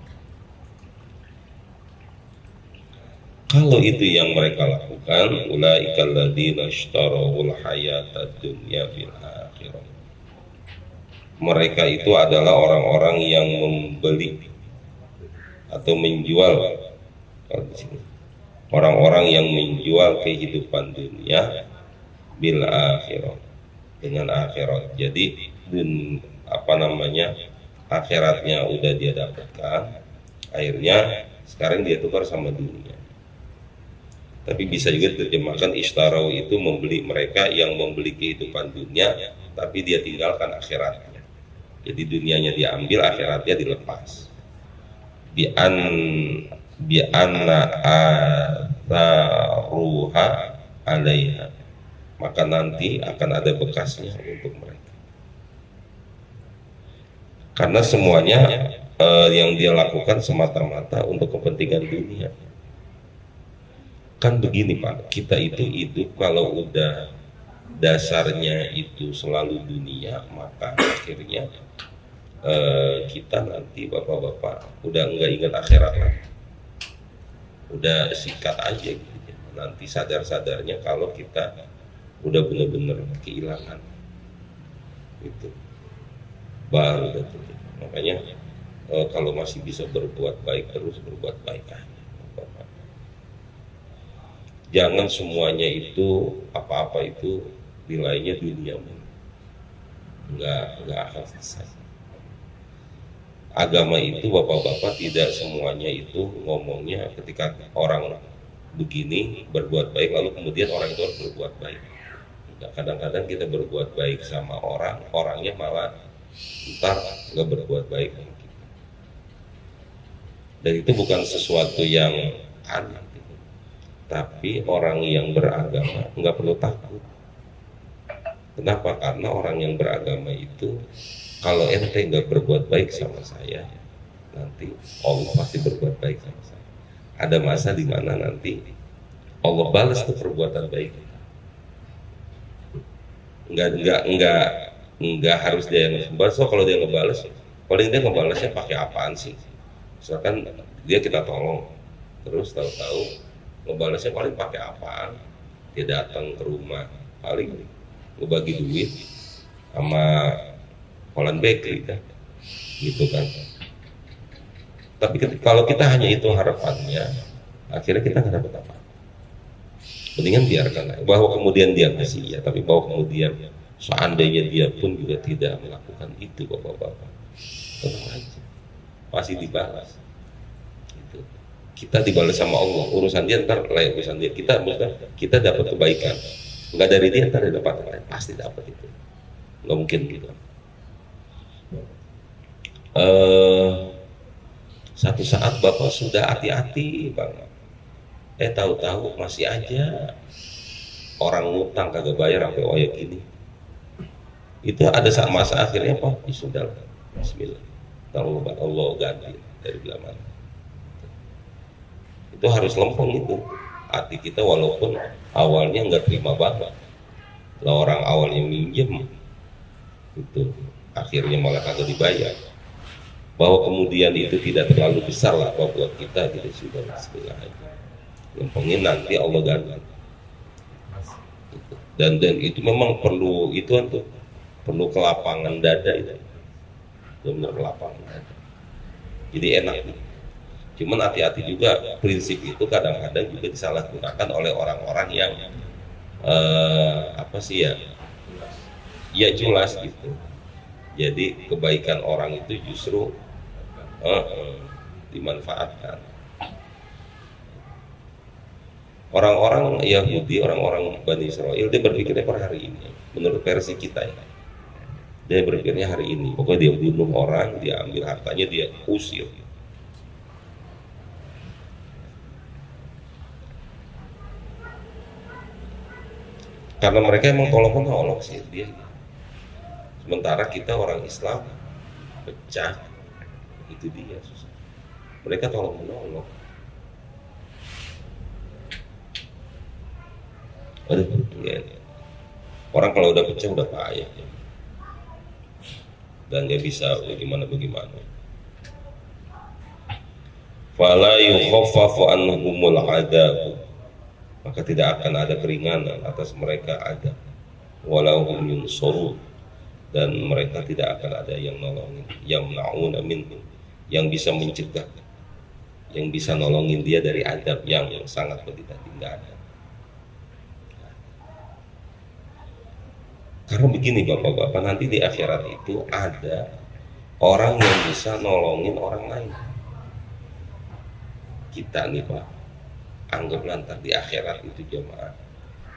Kalau itu yang mereka lakukan, ulaikal ladzina ishtarawul hayatad dunya bil akhirah. Mereka itu adalah orang-orang yang membeli atau menjual, kalau di sini, orang-orang yang menjual kehidupan dunia bil akhirah, dengan akhirat. Jadi akhiratnya udah dia dapatkan, akhirnya sekarang dia tukar sama dunia. Tapi bisa juga diterjemahkan ishtarau itu membeli, mereka yang membeli kehidupan dunia tapi dia tinggalkan akhiratnya. Jadi dunianya diambil, akhiratnya dilepas. Bi anna atharuha alaiha, maka nanti akan ada bekasnya untuk mereka. Karena semuanya yang dia lakukan semata-mata untuk kepentingan dunia. Kan begini Pak, kita itu hidup kalau udah dasarnya itu selalu dunia, maka akhirnya kita nanti bapak-bapak udah nggak ingat akhirat lagi, udah sikat aja gitu. Nanti sadar-sadarnya kalau kita udah benar-benar kehilangan itu baru betul. Makanya kalau masih bisa berbuat baik, terus berbuat baik aja. Jangan semuanya itu apa-apa itu nilainya dunia, nggak akan selesai. Agama itu bapak-bapak tidak semuanya itu ngomongnya ketika orang begini berbuat baik lalu kemudian orang itu harus berbuat baik. Kadang-kadang kita berbuat baik sama orang, orangnya malah ntar nggak berbuat baik sama kita. Dan itu bukan sesuatu yang aneh. Tapi orang yang beragama nggak perlu takut. Kenapa? Karena orang yang beragama itu kalau ente nggak berbuat baik sama saya, nanti Allah pasti berbuat baik sama saya. Ada masa di mana nanti Allah balas tuh perbuatan baik. Nggak harus dia yang ngebalas. So, kalau dia ngebalas, paling dia ngebalasnya pakai apaan sih? Misalkan dia kita tolong, terus tahu-tahu ngebalasnya paling pakai apaan? Dia datang ke rumah, paling ngebagi duit sama Holland Bakery kan, gitu kan. Tapi kalau kita hanya itu harapannya, akhirnya kita nggak dapat apa. Mendingan biarkan, bahwa kemudian dia kasih ya, tapi bahwa kemudian seandainya dia pun juga tidak melakukan itu, bapak-bapak, tenang aja, pasti dibalas. Kita dibalas sama Allah, urusan dia ntar lain urusan dia. Kita dapat kebaikan, nggak dari dia ntar dapat lain, pasti dapat itu, nggak mungkin gitu. Satu saat bapak sudah hati-hati banget, tahu-tahu masih aja orang ngutang kagak bayar sampai oyak ini. Itu ada saat masa akhirnya Pak, sudah Bismillah, Allah ganti dari belakang. Itu harus lempeng itu hati kita, walaupun awalnya nggak terima banget lah, orang awalnya minjem itu akhirnya malah kagak dibayar, bahwa kemudian itu tidak terlalu besar lah buat kita, kita sudah Bismillah aja lempengin, nanti Allah ganti. Dan itu memang perlu itu untuk perlu kelapangan dada, itu benar kelapangan dada, jadi enak nih. Cuman hati-hati juga, prinsip itu kadang-kadang juga disalahgunakan oleh orang-orang yang ya culas gitu. Jadi kebaikan orang itu justru dimanfaatkan. Orang-orang Yahudi, orang-orang Bani Israel, dia berpikirnya per hari ini, menurut versi kita ya. Dia berpikirnya hari ini, pokoknya dia bunuh orang, dia ambil hartanya, dia usir. Karena mereka emang tolong-menolong sih dia. Sementara kita orang Islam pecah, itu dia susah. Mereka tolong-menolong. Aduh, ya. Orang kalau udah pecah udah payah. dan nggak bisa bagaimana. Fala yukhaffafu anhumul adab, maka tidak akan ada keringanan atas mereka adab. Walau hum yunsurun, dan mereka tidak akan ada yang nolongin, yang na'una minhum, yang bisa mencegah, yang bisa nolongin dia dari adab yang sangat pedih, tidak ada. Karena begini bapak-bapak, nanti di akhirat itu ada orang yang bisa nolongin orang lain. Kita nih Pak, anggap lantar di akhirat itu jemaah.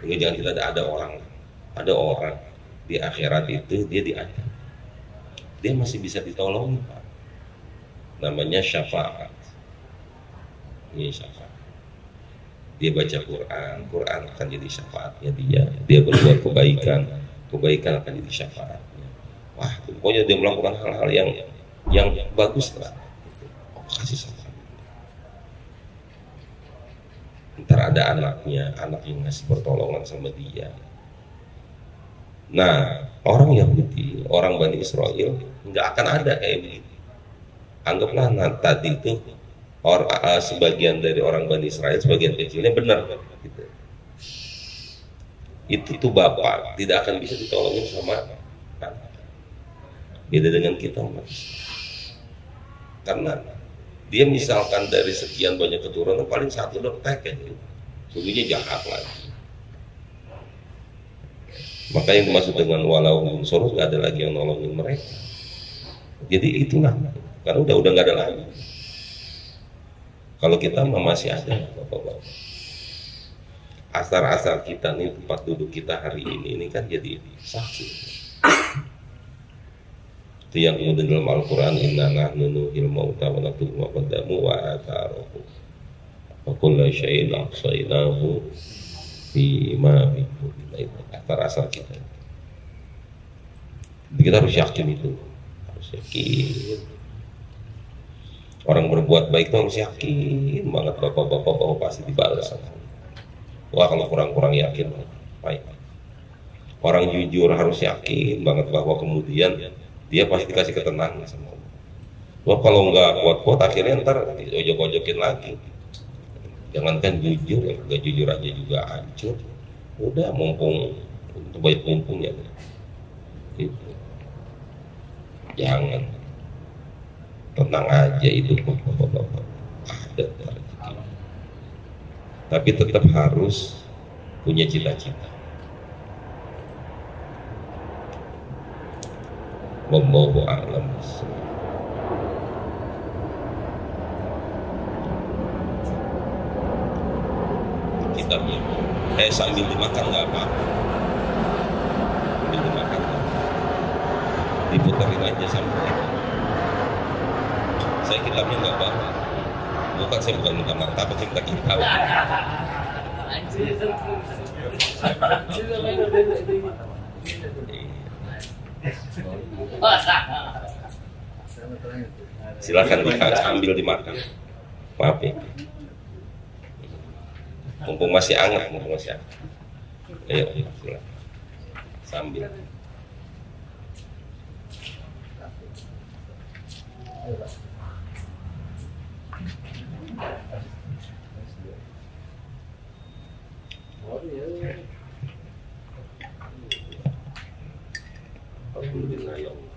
Ini jangan kita ada orang di akhirat itu dia diadab. Dia masih bisa ditolong Pak. Namanya syafaat. Ini syafaat. Dia baca Quran akan jadi syafaatnya dia. Dia berbuat kebaikan akan jadi syafaatnya. Wah, pokoknya dia melakukan hal-hal yang bagus lah. Kasih syafaat. Ntar ada anaknya, anak yang ngasih pertolongan sama dia. Nah, orang Yahudi, orang Bani Israel nggak akan ada kayak begitu. Anggaplah tadi itu sebagian dari orang Bani Israel, sebagian kecilnya benar gitu. Itu tuh bapak tidak akan bisa ditolongin sama anak. Beda dengan kita Mas. Karena dia misalkan dari sekian banyak keturunan paling satu detek aja, sungguhnya jahat lagi. Maka yang dimaksud dengan walau yunsurun, nggak ada lagi yang nolongin mereka. Jadi itulah, karena udah nggak ada lagi. Kalau kita masih ada bapak-bapak. Asar-asar kita nih, tempat duduk kita hari ini kan jadi saksi. Itu yang kemudian dalam Al-Quran, inna nahnu nuhyil mauta wa naktubu ma qaddamu wa atharuhum wa kullu syai'in ahsaynahu fi imamin mubin. Itu asar-asar kita. Jadi kita harus yakin itu, harus yakin. Orang berbuat baik itu harus yakin banget bapak-bapak bahwa pasti dibalas. Wah, kalau kurang-kurang yakin, baik. Orang jujur harus yakin banget bahwa kemudian dia pasti dikasih ketenangan sama Allah. Wah, kalau nggak kuat-kuat akhirnya ntar ojok-ojokin lagi. Jangankan jujur, ya nggak jujur aja juga hancur. Udah mumpung untuk baik mumpungnya. Itu. Jangan. Tenang aja itu bapak-bapak. Ada rezeki. Tapi tetap harus punya cita-cita. Wallahu a'lam. Kitabnya. Sambil dimakan nggak apa-apa. Sambil dimakan. Diputerin aja sampai. Saya kitabnya nggak bawa. Bukan, saya bukan minta martabak, saya minta kitab. Silakan sambil dimakan. Maaf ya. Mumpung masih hangat, Ayo, silakan. Sambil. Alhamdulillah ya Allah.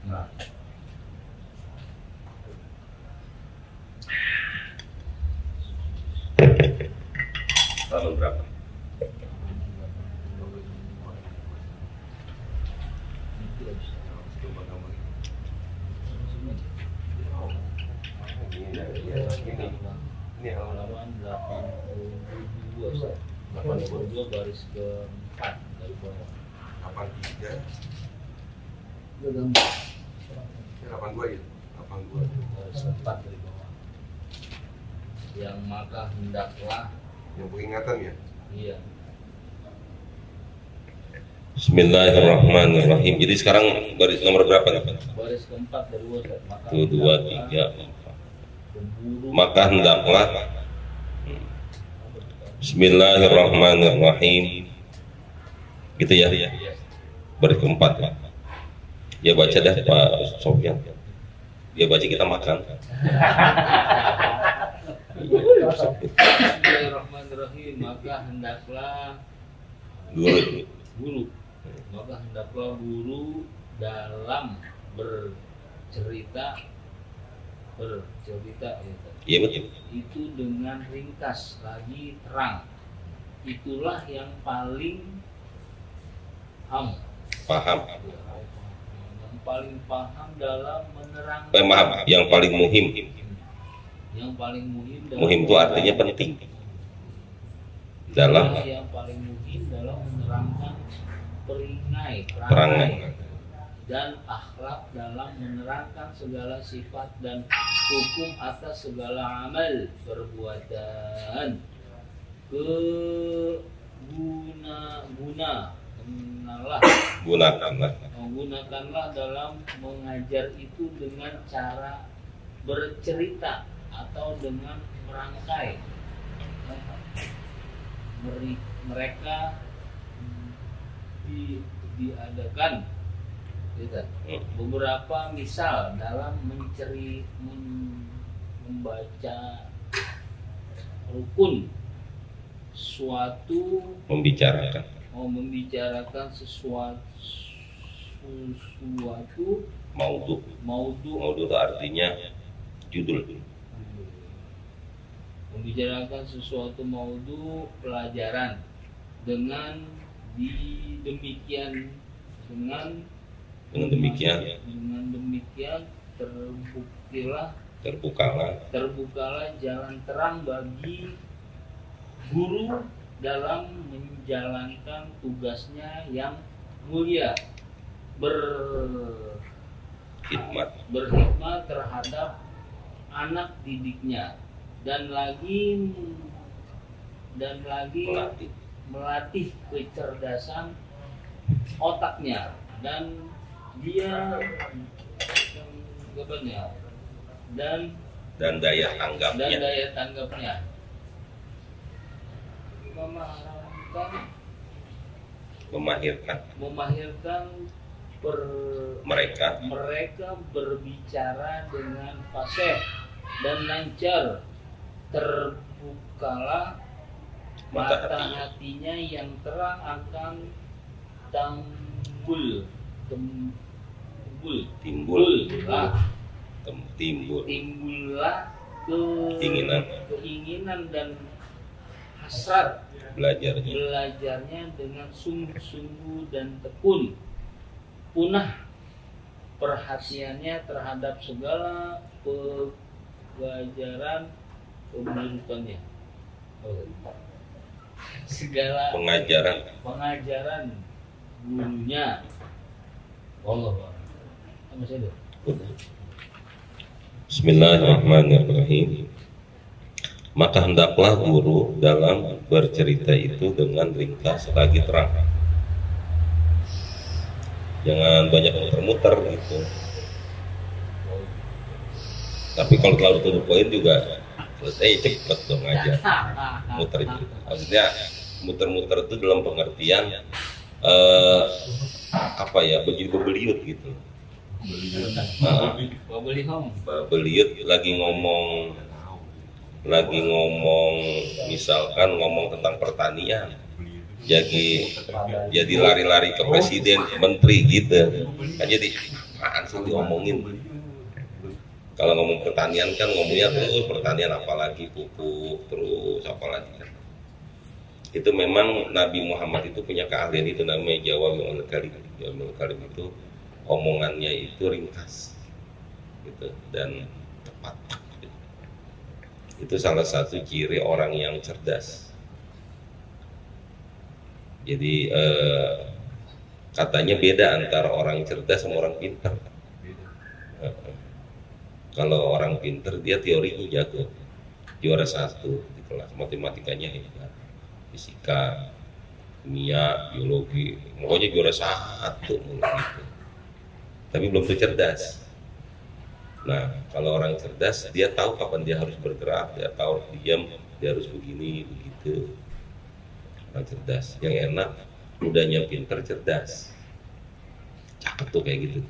Nah. Tahun berapa? Ini halaman 82 baris ke-4 dari bawah. 83. Ini 82 ya? 82 baris ke-4 dari bawah. Yang maka hendaklah yang peringatan ya? Iya. Bismillahirrahmanirrahim. Jadi sekarang baris nomor berapa nih? Baris ke-4 dari bawah. 1, 2, 3, 4. Maka hendaklah. Bismillahirrahmanirrahim. Gitu ya. Baris ke-4 ya. Ya baca dah Pak Sofyan. Dia baca kita makan. Bismillahirrahmanirrahim. Maka hendaklah guru dalam bercerita Iya betul. itu dengan ringkas lagi terang. Itulah yang paling Paham. yang paling paham dalam menerangkan. Maaf, yang paling muhim. Yang paling muhim dalam Muhim itu artinya penting. Dalam yang paling muhim dalam menerangkan perangai dan akhlak, dalam menerangkan segala sifat dan hukum atas segala amal perbuatan. Gunakanlah dalam mengajar itu dengan cara bercerita atau dengan merangkai. Mereka diadakan beberapa misal dalam membaca rukun suatu, membicarakan sesuatu maudhu itu artinya judul. Membicarakan sesuatu maudhu pelajaran dengan demikian terbukalah jalan terang bagi guru dalam menjalankan tugasnya yang mulia, berkhidmat terhadap anak didiknya, dan lagi melatih kecerdasan otaknya dan daya tanggapnya. Memahirkan mereka berbicara dengan fasih dan lancar. Terbukalah mata hatinya yang terang akan timbullah keinginan dan hasrat belajarnya dengan sungguh-sungguh dan tekun. Punah perhatiannya terhadap segala pelajaran pendidikannya, segala pengajaran gurunya. Bismillahirrahmanirrahim. Maka hendaklah guru dalam bercerita itu dengan ringkas lagi terang. Jangan banyak muter-muter gitu. Tapi kalau terlalu to the point juga selesai cepet dong aja. Muter gitu. Maksudnya muter-muter itu dalam pengertian bebeliut gitu. Bebeliut lagi ngomong misalkan ngomong tentang pertanian, jadi lari-lari ke presiden, menteri gitu kan, jadi apaan sih diomongin. Kalau ngomong pertanian kan ngomongnya terus pertanian, apalagi pupuk, terus apalagi kan. Itu memang Nabi Muhammad itu punya keahlian itu, namanya Jawami'ul Kalim. Jawami'ul Kalim itu omongannya itu ringkas gitu dan tepat gitu. Itu salah satu ciri orang yang cerdas. Jadi katanya beda antara orang cerdas sama orang pintar. Kalau orang pintar dia teorinya jago, juara 1 di kelas, matematikanya hebat, fisika, kimia, biologi, pokoknya juara 1 gitu. Tapi belum tuh cerdas. Nah, kalau orang cerdas dia tahu kapan dia harus bergerak, dia tahu diam, dia harus begini, begitu. Orang cerdas, yang enak udahnya pintar cerdas, cakep tuh kayak gitu.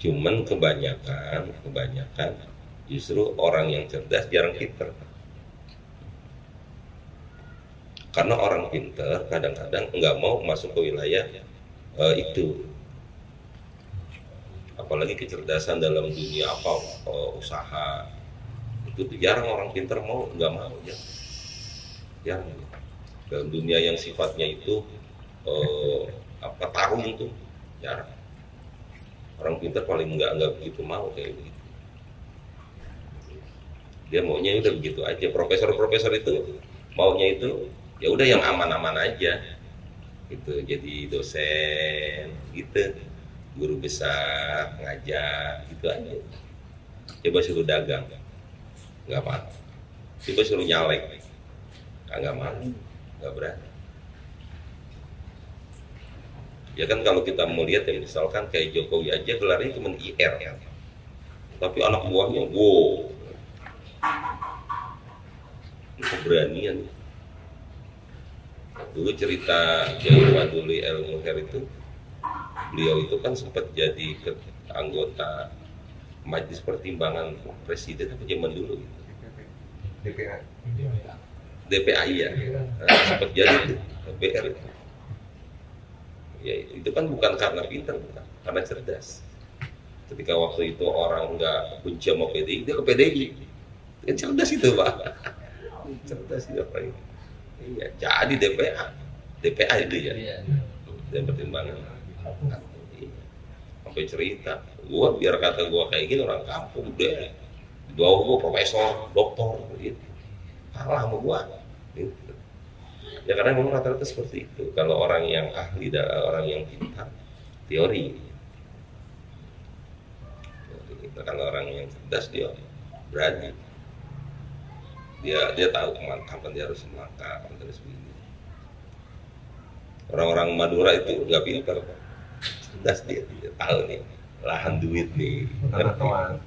Cuman kebanyakan justru orang yang cerdas jarang pinter. Karena orang pinter kadang-kadang nggak mau masuk ke wilayah itu. Apalagi kecerdasan dalam dunia usaha itu jarang orang pinter nggak mau ya. Jarang. Dalam dunia yang sifatnya itu tarung itu jarang. Orang pintar paling nggak begitu mau kayak begitu. Dia maunya udah begitu aja. Profesor itu maunya itu ya udah yang aman-aman aja. Gitu. Jadi dosen gitu, guru besar, ngajar gitu aja. Coba suruh dagang, nggak mau. Coba suruh nyalek, nggak mau, nggak berani. Ya kan kalau kita mau lihat ya misalkan kayak Jokowi aja gelarnya cuma IR ya. Tapi anak buahnya wow. Keberanian. Dulu cerita Kiai Waduli El Muher itu, beliau itu kan sempat jadi anggota Majelis Pertimbangan Presiden apa zaman dulu gitu. DPA iya. Sempat jadi DPR itu. Ya itu kan bukan karena pintar, bukan karena cerdas. Ketika waktu itu orang nggak benci sama PDI, dia ke PDI. Kan cerdas itu Pak. Cerdas itu apa ini? Iya, jadi DPA itu ya. Dan pertimbangan. Sampai cerita, biar kata gua kayak gini orang kampung deh. Di bawah gua profesor, doktor, gitu. Kalah sama gua. Gitu. Ya karena memang rata-rata seperti itu. Kalau orang yang ahli dan orang yang pintar, teori. Kalau orang yang cerdas dia berani. Dia tahu kapan dia harus melangkah, kapan harus begini. Orang-orang Madura itu nggak pintar, cerdas dia tahu nih lahan duit nih. Teman.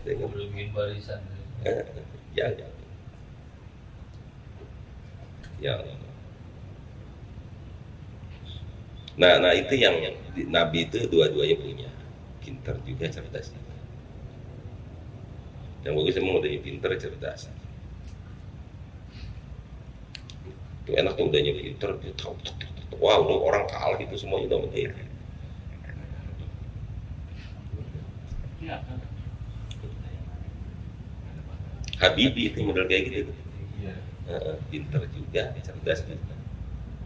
Belum bikin barisan. Ya. Nah itu yang Nabi itu dua-duanya punya, pintar juga cerdas juga. Yang bagus emang udahnya pintar cerdas. Itu enak tuh udahnya pintar, dia tahu. Wah udah orang kalah itu semuanya udah mendir. Habibie itu model kayak gitu. Pintar juga, cerdas juga.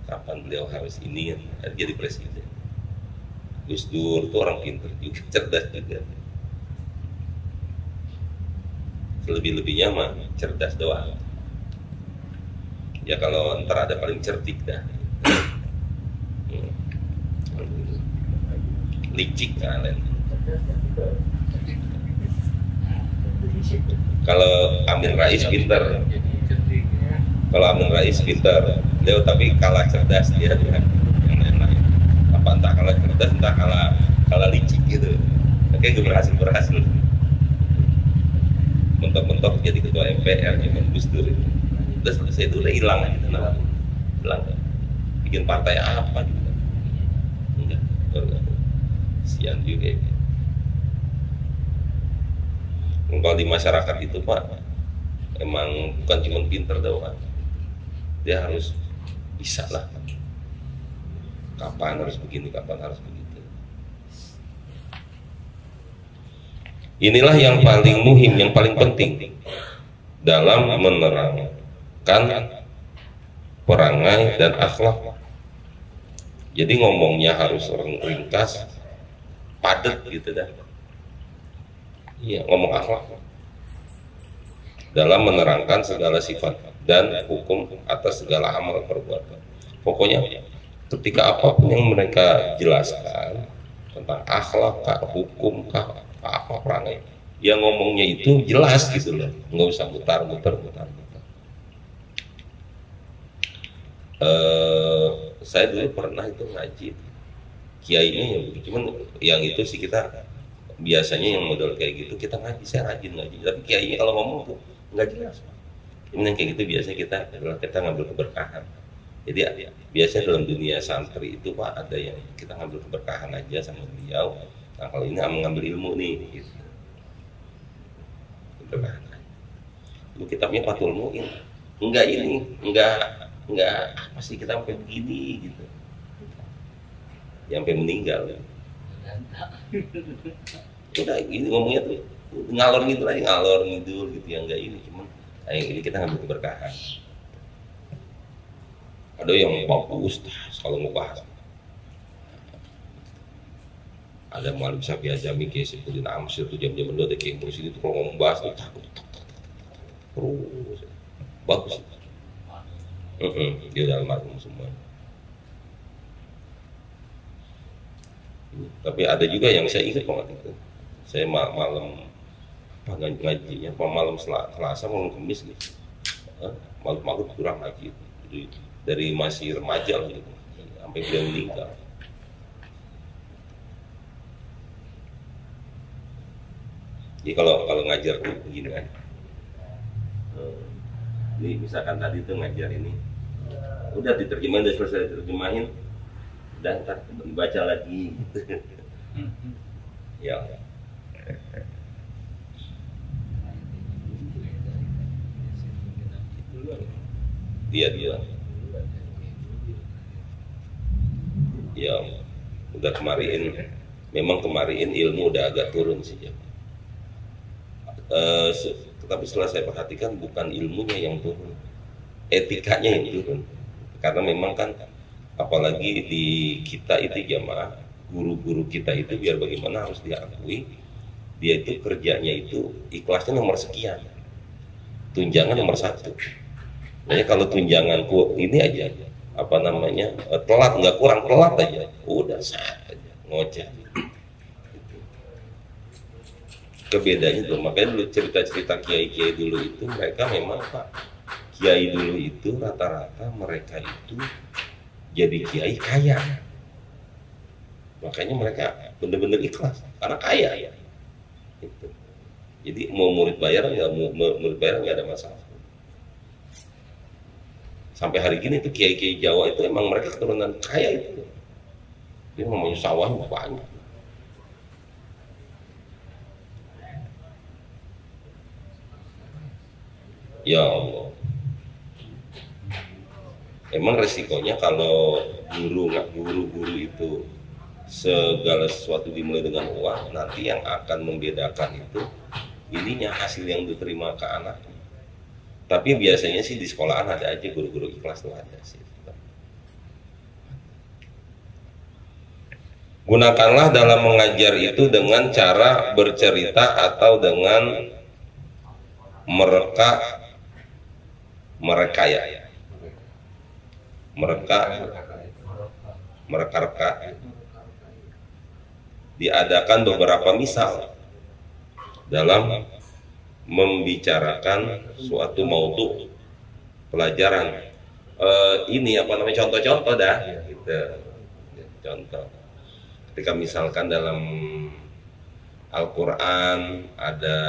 Kapan beliau harus ini jadi presiden. Gus Dur itu orang pintar juga, cerdas juga. Lebih-lebihnya mah cerdas doang. Ya kalau ntar ada paling cerdik dah. Licik kalian. Kalau Amin Rais pintar. Kalau Amin Rais pintar, beliau tapi kalah cerdas dia dengan yang lain-lain. Apa entah kalah cerdas, entah kalah licik gitu. Oke, berhasil. Mentok-mentok jadi ketua MPR zaman Gus Dur itu. Udah selesai itu udah hilang aja tenang. Hilang. Bikin partai apa gitu. Enggak. Sian juga ini. Kalau di masyarakat itu Pak, emang bukan cuma pinter doang. Dia harus bisa lah. Kapan harus begini, kapan harus begitu. Inilah yang paling muhim, yang paling penting dalam menerangkan perangai dan akhlak. Jadi ngomongnya harus ringkas, padat gitu dah. Iya, ngomong akhlak dalam menerangkan segala sifat dan hukum atas segala amal perbuatan. Pokoknya ketika apapun yang mereka jelaskan tentang akhlak, hukum, apa perangai, yang ngomongnya itu jelas gitu loh, nggak usah mutar-mutar. Saya dulu pernah itu ngaji, kiainya cuman yang itu sih kita biasanya yang model kayak gitu kita ngaji, saya rajin ngaji, tapi kiainya kalau ngomong tuh nggak jelas. Ini yang kayak gitu biasanya kita ngambil keberkahan. Jadi biasanya dalam dunia santri itu Pak ada yang kita ngambil keberkahan aja sama beliau. Nah kalau ini mengambil ilmu nih, gitu. Keberkahan. Lu kitabnya Fathul Mu'in, enggak ini, enggak pasti kita sampai begini gitu, sampai meninggal. Udah gini ngomongnya tuh ngalor gitu aja, ngalor ngidul gitu yang enggak ini, cuman yang ini kita ngambil keberkahan. Ada yang bagus kalau mau bahas. Ada Mu'allim Syafi'i Azami kayak Syekhudin Amsyir tuh jam-jam dulu ada kayak musik itu kalau ngomong bahas tuh takut terus bagus. Dia dalam marhum semua. Tapi ada juga yang saya ingat banget itu. Saya malam ngajinya, malam Selasa malam Kamis gitu. Malam kurang ngaji itu. Dari masih remaja lah gitu, sampai dia meninggal. Jadi kalau ngajar tuh begini kan, ini misalkan tadi tuh ngajar ini, udah diterjemahin, udah selesai diterjemahin, dan ntar dibaca lagi gitu. Ya. Dia. Ya, udah kemarin, memang kemarin ilmu udah agak turun sih ya. Tapi setelah saya perhatikan bukan ilmunya yang turun, etikanya yang turun. Karena memang kan, apalagi di kita itu jamaah, guru-guru kita itu biar bagaimana harus diakui, dia itu kerjanya itu ikhlasnya nomor sekian, tunjangan nomor 1. Jadi kalau tunjanganku ini aja, apa namanya, telat, nggak kurang telat aja, udah sah aja, ngoceh. Kebedaannya tuh, makanya dulu cerita-cerita kiai-kiai dulu itu mereka memang Pak, kiai dulu itu rata-rata mereka itu jadi kiai kaya, makanya mereka bener-bener ikhlas karena kaya ya. Gitu. Jadi mau murid bayar nggak ada masalah. Sampai hari gini tuh kiai-kiai Jawa itu emang mereka keturunan kaya itu. Dia namanya sawahnya banyak. Ya Allah. Emang resikonya kalau guru itu segala sesuatu dimulai dengan uang, nanti yang akan membedakan itu ininya hasil yang diterima ke anak. Tapi biasanya sih di sekolahan ada aja guru-guru ikhlas tuh ada sih. Gunakanlah dalam mengajar itu dengan cara bercerita atau dengan mereka diadakan beberapa misal dalam membicarakan suatu maudhu pelajaran. Ini apa namanya, contoh-contoh dah gitu. Contoh ketika misalkan dalam Al-Quran ada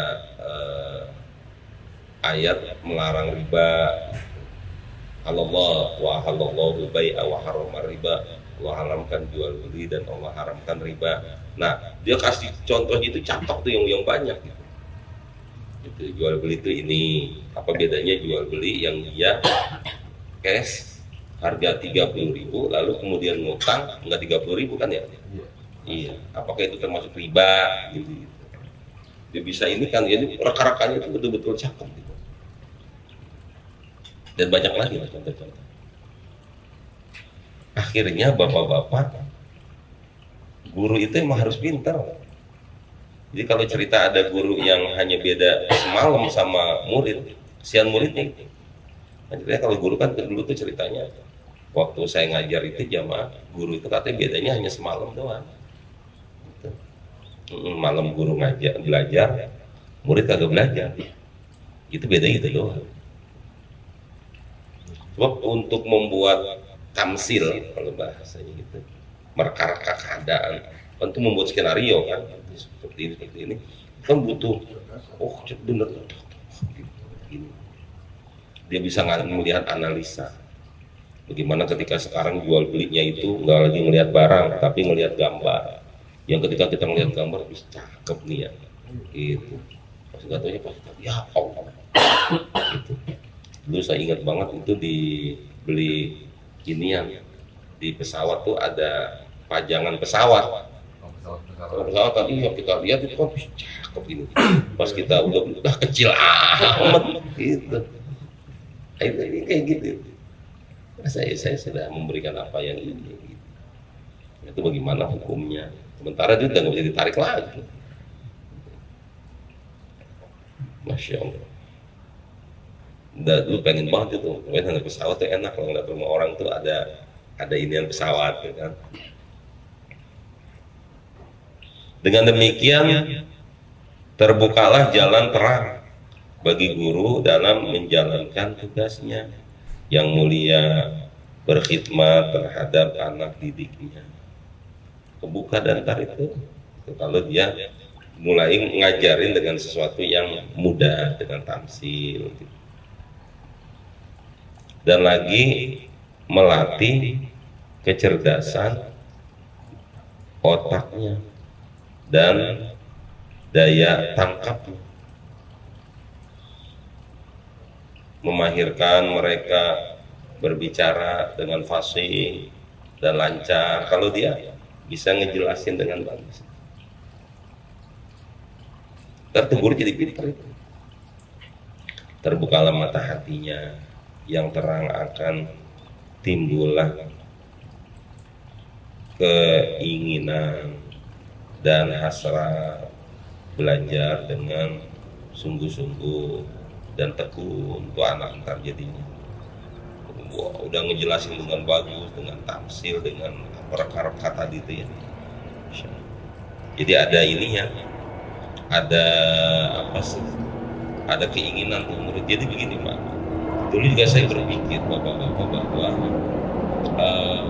ayat melarang riba, Allah wa halallahu bai'a wa harrama riba, Allah haramkan jual beli dan Allah haramkan riba. Nah, dia kasih contohnya itu catok tuh yang banyak gitu. Itu jual beli itu ini, apa bedanya jual beli yang dia cash harga 30.000 lalu kemudian ngutang enggak 30.000 kan ya? Iya. Apakah itu termasuk riba gitu. Dia bisa ini kan, jadi rekan-rekannya itu betul-betul cakep gitu. Dan banyak lagi contoh-contoh. Akhirnya bapak-bapak guru itu emang harus pintar. Jadi kalau cerita ada guru yang hanya beda semalam sama murid, kesian muridnya gitu. Nah, kalau guru kan dulu tuh ceritanya waktu saya ngajar itu jamaah, guru itu katanya bedanya hanya semalam doang. Gitu. Malam guru belajar, murid kagak belajar. Itu beda gitu doang. Sebab untuk membuat tamsil, kalau bahasanya gitu, mereka keadaan, tentu membuat skenario kan, seperti ini kan butuh, bener, dia bisa melihat analisa, Bagaimana ketika sekarang jual belinya itu nggak lagi ngelihat barang, tapi ngelihat gambar. Yang ketika kita ngelihat gambar, bisa cakep nih ya, gitu. Pas nggak taunya pas, ya Allah, gitu. Dulu saya ingat banget itu dibeli inian di pesawat tuh ada pajangan pesawat. Pesawat tadi yang kita lihat itu kan cakep ini. Pas kita udah kecil amat, gitu. Ini kayak gitu. Saya sudah memberikan apa yang ini. Itu bagaimana hukumnya? Sementara dia udah nggak bisa ditarik lagi. Masya Allah. Udah dulu pengen banget itu. Naik pesawat tuh enak kalau ngeliat rumah orang tuh ada inian pesawat, kan. Dengan demikian terbukalah jalan terang bagi guru dalam menjalankan tugasnya yang mulia, berkhidmat terhadap anak didiknya. Kebuka dan tar itu kalau dia mulai ngajarin dengan sesuatu yang mudah, dengan tamsil, dan lagi melatih kecerdasan otaknya dan daya tangkapnya. Memahirkan mereka berbicara dengan fasih dan lancar kalau dia bisa ngejelasin dengan bagus. Tertegur jadi pintar itu. Terbukalah mata hatinya yang terang, akan timbullah keinginan dan hasrat belajar dengan sungguh-sungguh dan tekun untuk anak ntar jadinya. Wah, udah ngejelasin dengan bagus, dengan tamsil, dengan perkara kata gitu ya. Jadi ada ininya, ada apa sih? Ada keinginan tuh murid. Jadi begini Pak. Dulu juga saya berpikir bapak-bapak bahwa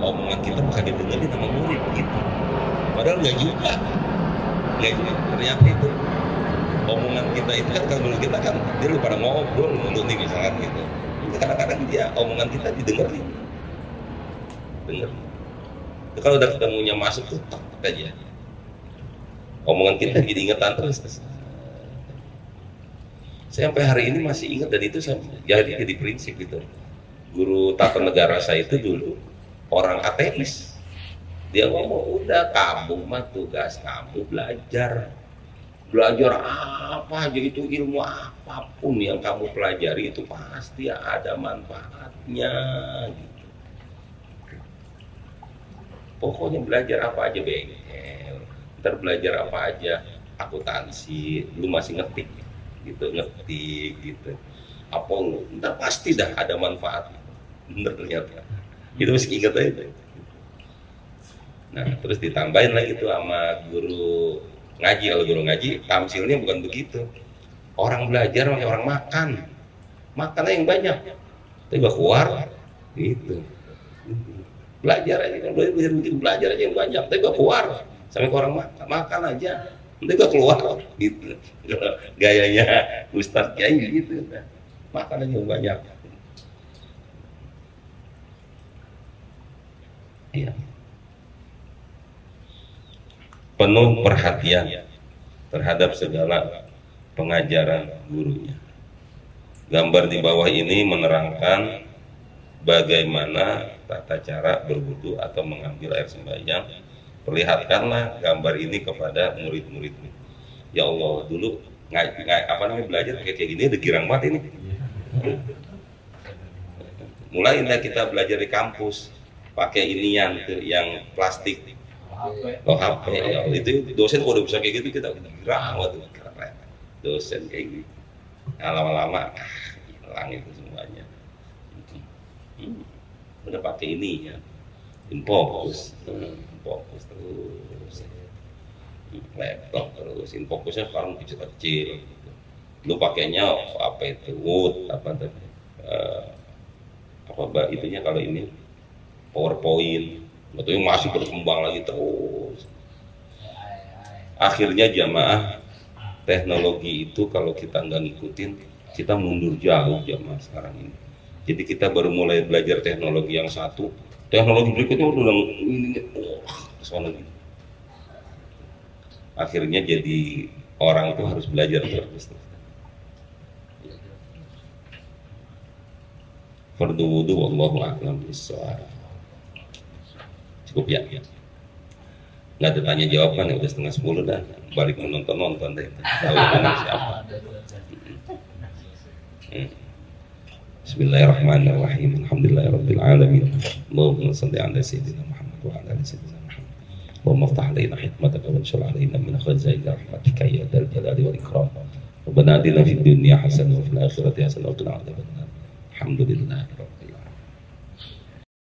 omongan kita bakal didengerin sama murid gitu. Padahal nggak juga. Ternyata itu omongan kita itu kan kalau dulu kita kan dia lu pada ngobrol mulu nih misalkan gitu. Kadang-kadang dia omongan kita didengerin. Denger. Kalau udah ketemunya masuk tuh tak aja. Omongan kita jadi ingetan terus. Saya sampai hari ini masih ingat, dan itu saya jadi prinsip gitu. Guru tata negara saya itu dulu orang ateis. Dia ngomong, udah kamu mah tugas kamu belajar apa aja itu, ilmu apapun yang kamu pelajari itu pasti ada manfaatnya gitu. Pokoknya belajar apa aja bengkel, ntar belajar apa aja akuntansi, lu masih ngetik gitu, apa lu ntar pasti dah ada manfaat. Bener ternyata itu masih ingat aja. Nah terus ditambahin lagi tuh sama guru ngaji. Kalau guru ngaji tamsilnya bukan begitu, orang belajar kayak orang makannya yang banyak tapi gak keluar gitu. Belajar aja yang banyak tapi gak keluar, sampai ke orang makan aja tapi gak keluar gitu. Gayanya Ustadz kayak gitu, makan aja yang banyak. Iya, penuh perhatian terhadap segala pengajaran gurunya. Gambar di bawah ini menerangkan bagaimana tata cara berwudu atau mengambil air sembahyang. Perlihatkanlah gambar ini kepada murid-muridmu. Ya Allah, dulu belajar kayak gini udah girang banget ini. Mulai kita belajar di kampus pakai inian tuh yang plastik. HP ya, itu dosen kalau udah bisa kayak gitu kita gerah tuh, keren dosen kayak gitu. Nah, lama-lama hilang itu semuanya. Udah pakai ini ya, infocus terus, laptop terus, infokusnya sekarang kecil-kecil. Lu pakainya apa itu, Word itunya kalau ini PowerPoint. Betul, masih berkembang lagi terus. Akhirnya jamaah, teknologi itu kalau kita nggak ngikutin, kita mundur jauh jamaah sekarang ini. Jadi kita baru mulai belajar teknologi yang satu, teknologi berikutnya udah ini kesana gitu. Akhirnya jadi orang itu harus belajar terus. Fardu wudu wallahu a'lam bissawab. Cukup ya. Nggak ada tanya jawaban ya, udah 9:30 dah. Balik menonton deh. Tahu dengan siapa. Bismillahirrahmanirrahim. Alhamdulillahirabbil alamin. Allahumma shalli ala sayyidina Muhammad wa ala ali sayyidina Muhammad. Allahumma iftah alaina hikmataka wa anshur alaina min khazaini rahmatika ya dzal jalali wal ikram. Rabbana atina fid dunya hasanah wa fil akhirati hasanah wa qina adzabannar. Alhamdulillahirabbil